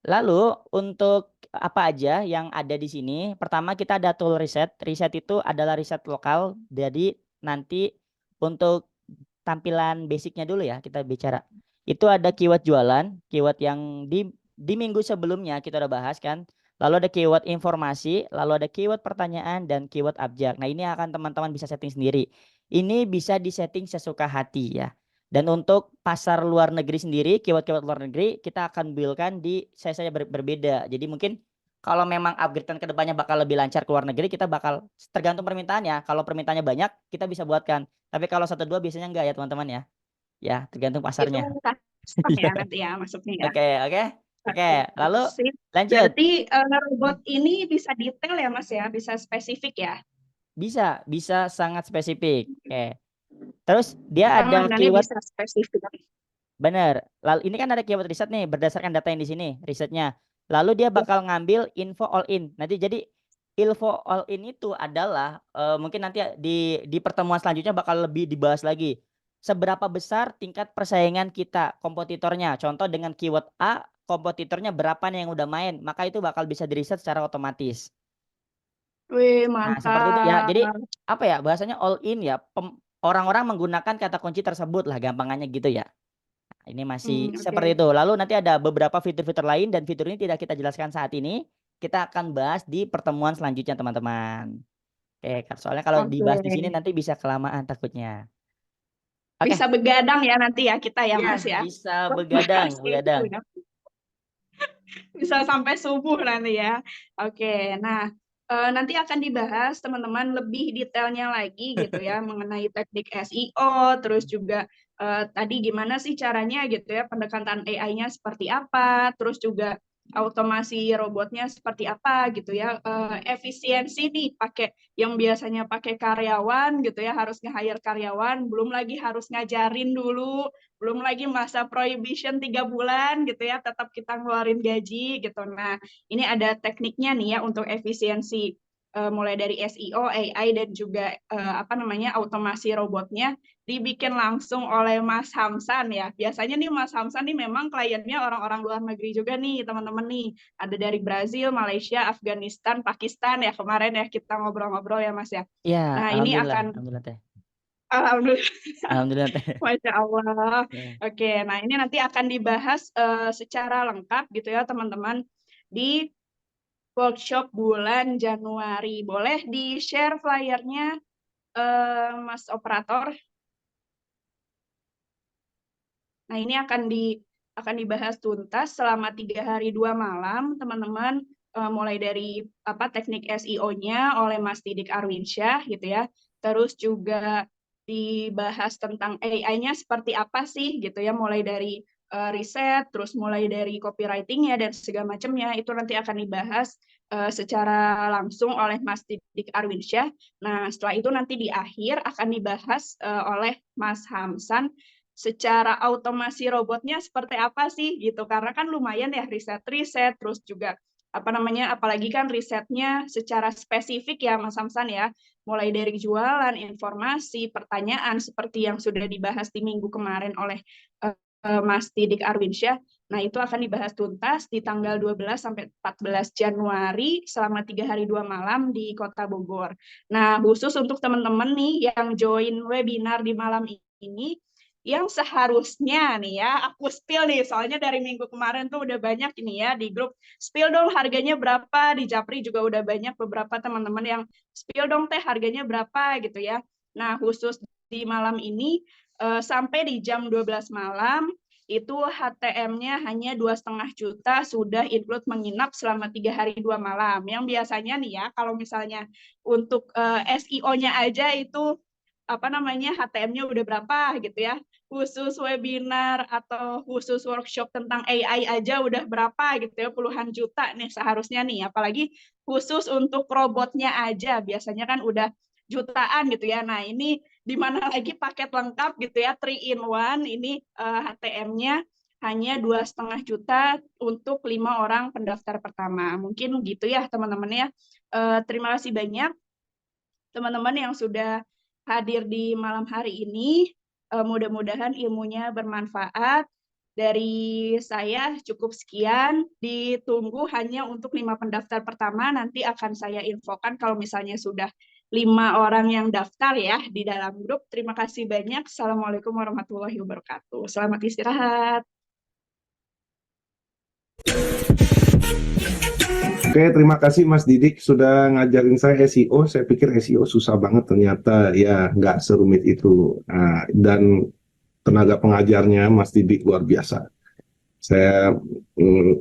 Lalu untuk apa aja yang ada di sini? Pertama kita ada tool riset. Riset itu adalah riset lokal. Jadi nanti untuk tampilan basicnya dulu ya kita bicara. Itu ada keyword jualan, keyword yang di minggu sebelumnya kita udah bahas kan. lalu ada keyword informasi, lalu ada keyword pertanyaan dan keyword abjak. Nah, ini akan teman-teman bisa setting sendiri. Ini bisa disetting sesuka hati ya. Dan untuk pasar luar negeri sendiri, keyword-keyword luar negeri kita akan build-kan di size-nya berbeda. Jadi mungkin kalau memang upgrade ke depannya bakal lebih lancar ke luar negeri, kita bakal tergantung permintaannya. Kalau permintaannya banyak, kita bisa buatkan. Tapi kalau 1-2 biasanya enggak ya teman-teman ya. Ya, tergantung Itu pasarnya. custom ya nanti ya masuknya ya. Oke, oke. Oke, Oke, lalu sip. lanjut. Berarti robot ini bisa detail ya Mas ya, bisa spesifik ya. Bisa sangat spesifik. Oke. Terus dia ada Penanganannya keyword, bisa spesifik. bener. Lalu ini kan ada keyword riset nih berdasarkan data yang di sini, risetnya. Lalu dia bakal ngambil info all in. Nanti jadi info all in itu adalah mungkin nanti di pertemuan selanjutnya bakal lebih dibahas lagi. Seberapa besar tingkat persaingan kita kompetitornya. Contoh dengan keyword A, kompetitornya berapa nih yang udah main, maka itu bakal bisa diriset secara otomatis. Wih, Nah, seperti itu ya. Jadi mantap. apa ya bahasanya all in ya. Orang-orang menggunakan kata kunci tersebut lah gampangannya gitu ya. Nah, ini masih Oke. seperti itu. Lalu nanti ada beberapa fitur-fitur lain dan fitur ini tidak kita jelaskan saat ini. Kita akan bahas di pertemuan selanjutnya teman-teman. Oke, soalnya kalau dibahas di sini Oke. nanti bisa kelamaan takutnya. Oke, Bisa begadang ya nanti ya kita ya ya Mas ya. bisa Buat begadang, bahas itu begadang. ya. Bisa sampai subuh nanti ya. Oke, nah nanti akan dibahas teman-teman lebih detailnya lagi gitu ya mengenai teknik SEO, terus juga tadi gimana sih caranya gitu ya pendekatan AI-nya seperti apa, terus juga automasi robotnya seperti apa gitu ya, efisiensi nih pakai yang biasanya pakai karyawan gitu ya harus nge-hire karyawan, belum lagi harus ngajarin dulu, belum lagi masa prohibition 3 bulan gitu ya, tetap kita ngeluarin gaji gitu. Nah, ini ada tekniknya nih ya untuk efisiensi mulai dari SEO, AI dan juga automasi robotnya dibikin langsung oleh Mas Hamsan ya. Biasanya nih Mas Hamsan nih memang kliennya orang-orang luar negeri juga nih teman-teman nih. Ada dari Brazil, Malaysia, Afghanistan, Pakistan ya kemarin ya kita ngobrol-ngobrol ya Mas ya. Ya, Nah, ini alhamdulillah, akan alhamdulillah teh. alhamdulillah. Alhamdulillah teh. Masya Allah. Ya. Oke, nah ini nanti akan dibahas secara lengkap gitu ya teman-teman di workshop bulan Januari. Boleh di-share flyernya Mas Operator? Nah ini akan dibahas tuntas selama 3 hari 2 malam teman-teman. Mulai dari teknik SEO-nya oleh Mas Didik Arwinsyah gitu ya. Terus juga dibahas tentang AI-nya seperti apa sih gitu ya, mulai dari riset, terus mulai dari copywriting-nya dan segala macamnya itu nanti akan dibahas secara langsung oleh Mas Didik Arwinsyah. Nah, setelah itu nanti di akhir akan dibahas oleh Mas Hamsan secara automasi robotnya seperti apa sih gitu, karena kan lumayan ya riset-riset, terus juga apalagi kan risetnya secara spesifik ya Mas Hamsan ya, mulai dari jualan, informasi, pertanyaan seperti yang sudah dibahas di minggu kemarin oleh Mas Didik Arwinsyah. Nah, itu akan dibahas tuntas di tanggal 12 sampai 14 Januari selama 3 hari 2 malam di Kota Bogor. Nah, khusus untuk teman-teman nih yang join webinar di malam ini, yang seharusnya nih ya, aku spill nih, soalnya dari minggu kemarin tuh udah banyak ini ya di grup, spill dong harganya berapa, di Japri juga udah banyak beberapa teman-teman yang spill dong teh harganya berapa gitu ya. Nah, khusus di malam ini sampai di jam 12 malam itu HTM-nya hanya 2,5 juta sudah include menginap selama 3 hari 2 malam. Yang biasanya nih ya, kalau misalnya untuk SEO-nya aja itu HTM-nya udah berapa gitu ya, khusus webinar atau khusus workshop tentang AI aja udah berapa gitu ya, puluhan juta nih seharusnya nih, apalagi khusus untuk robotnya aja biasanya kan udah jutaan gitu ya. Nah ini di mana lagi paket lengkap gitu ya, 3 in 1 ini HTM-nya hanya 2,5 juta untuk 5 orang pendaftar pertama. Mungkin gitu ya teman-teman ya. Terima kasih banyak teman-teman yang sudah hadir di malam hari ini. Mudah-mudahan ilmunya bermanfaat. Dari saya cukup sekian, ditunggu hanya untuk 5 pendaftar pertama, nanti akan saya infokan kalau misalnya sudah 5 orang yang daftar ya di dalam grup. Terima kasih banyak. Assalamualaikum warahmatullahi wabarakatuh. Selamat istirahat. Oke, terima kasih Mas Didik sudah ngajarin saya SEO. Saya pikir SEO susah banget, ternyata ya nggak serumit itu. Nah, dan tenaga pengajarnya Mas Didik luar biasa. Saya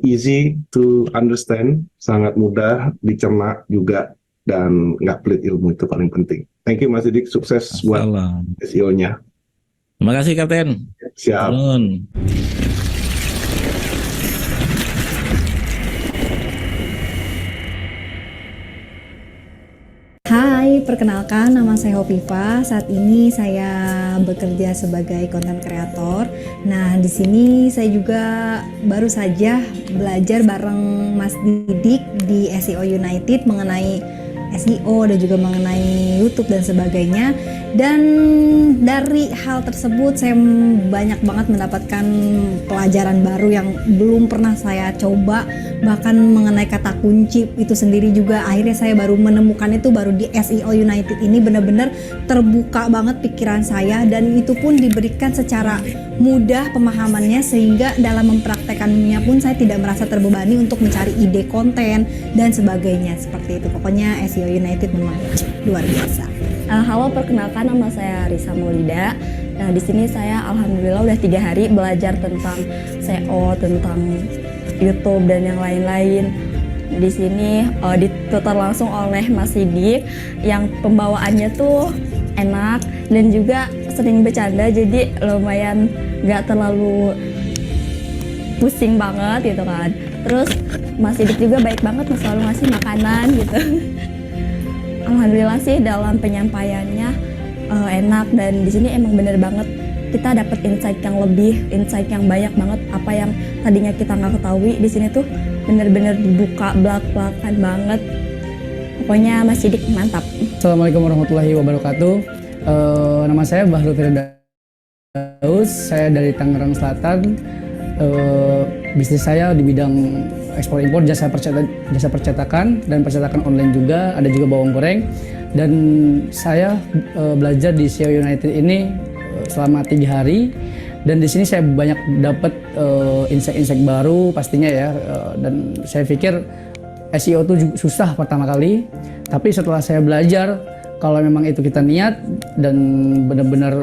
easy to understand, sangat mudah dicerna juga, dan nggak pelit ilmu, itu paling penting. Thank you Mas Didik, sukses buat Salam. SEO-nya. Terima kasih Kapten. Siap. Turun. Hai, perkenalkan nama saya Hopifa. Saat ini saya bekerja sebagai content creator. Nah, di sini saya juga baru saja belajar bareng Mas Didik di SEO United mengenai SEO dan juga mengenai YouTube dan sebagainya. Dan dari hal tersebut saya banyak banget mendapatkan pelajaran baru yang belum pernah saya coba, bahkan mengenai kata kunci itu sendiri juga akhirnya saya baru menemukan itu baru di SEO United ini. Benar-benar terbuka banget pikiran saya, dan itu pun diberikan secara mudah pemahamannya, sehingga dalam mempraktekannya pun saya tidak merasa terbebani untuk mencari ide konten dan sebagainya seperti itu. Pokoknya SEO United memang luar biasa. Halo, perkenalkan nama saya Risa Maulida. Nah, di sini saya alhamdulillah udah 3 hari belajar tentang SEO, tentang YouTube dan yang lain-lain. Di sini ditutor langsung oleh Mas Didik yang pembawaannya tuh enak dan juga sering bercanda, jadi lumayan nggak terlalu pusing banget gitu kan. Terus Mas Didik juga baik banget, selalu ngasih makanan gitu. Alhamdulillah sih dalam penyampaiannya enak, dan di sini emang bener banget kita dapat insight yang lebih, insight yang banyak banget. Apa yang tadinya kita nggak ketahui di sini tuh bener-bener dibuka belak-belakan banget. Pokoknya Mas Didik mantap. Assalamualaikum warahmatullahi wabarakatuh. Nama saya Bahrul Firdaus, saya dari Tangerang Selatan. Bisnis saya di bidang ekspor impor, jasa percetakan dan percetakan online juga, ada juga bawang goreng. Dan saya belajar di SEO United ini selama 3 hari, dan di sini saya banyak dapat insight-insight baru pastinya ya. Dan saya pikir SEO itu susah pertama kali, tapi setelah saya belajar, kalau memang itu kita niat dan benar-benar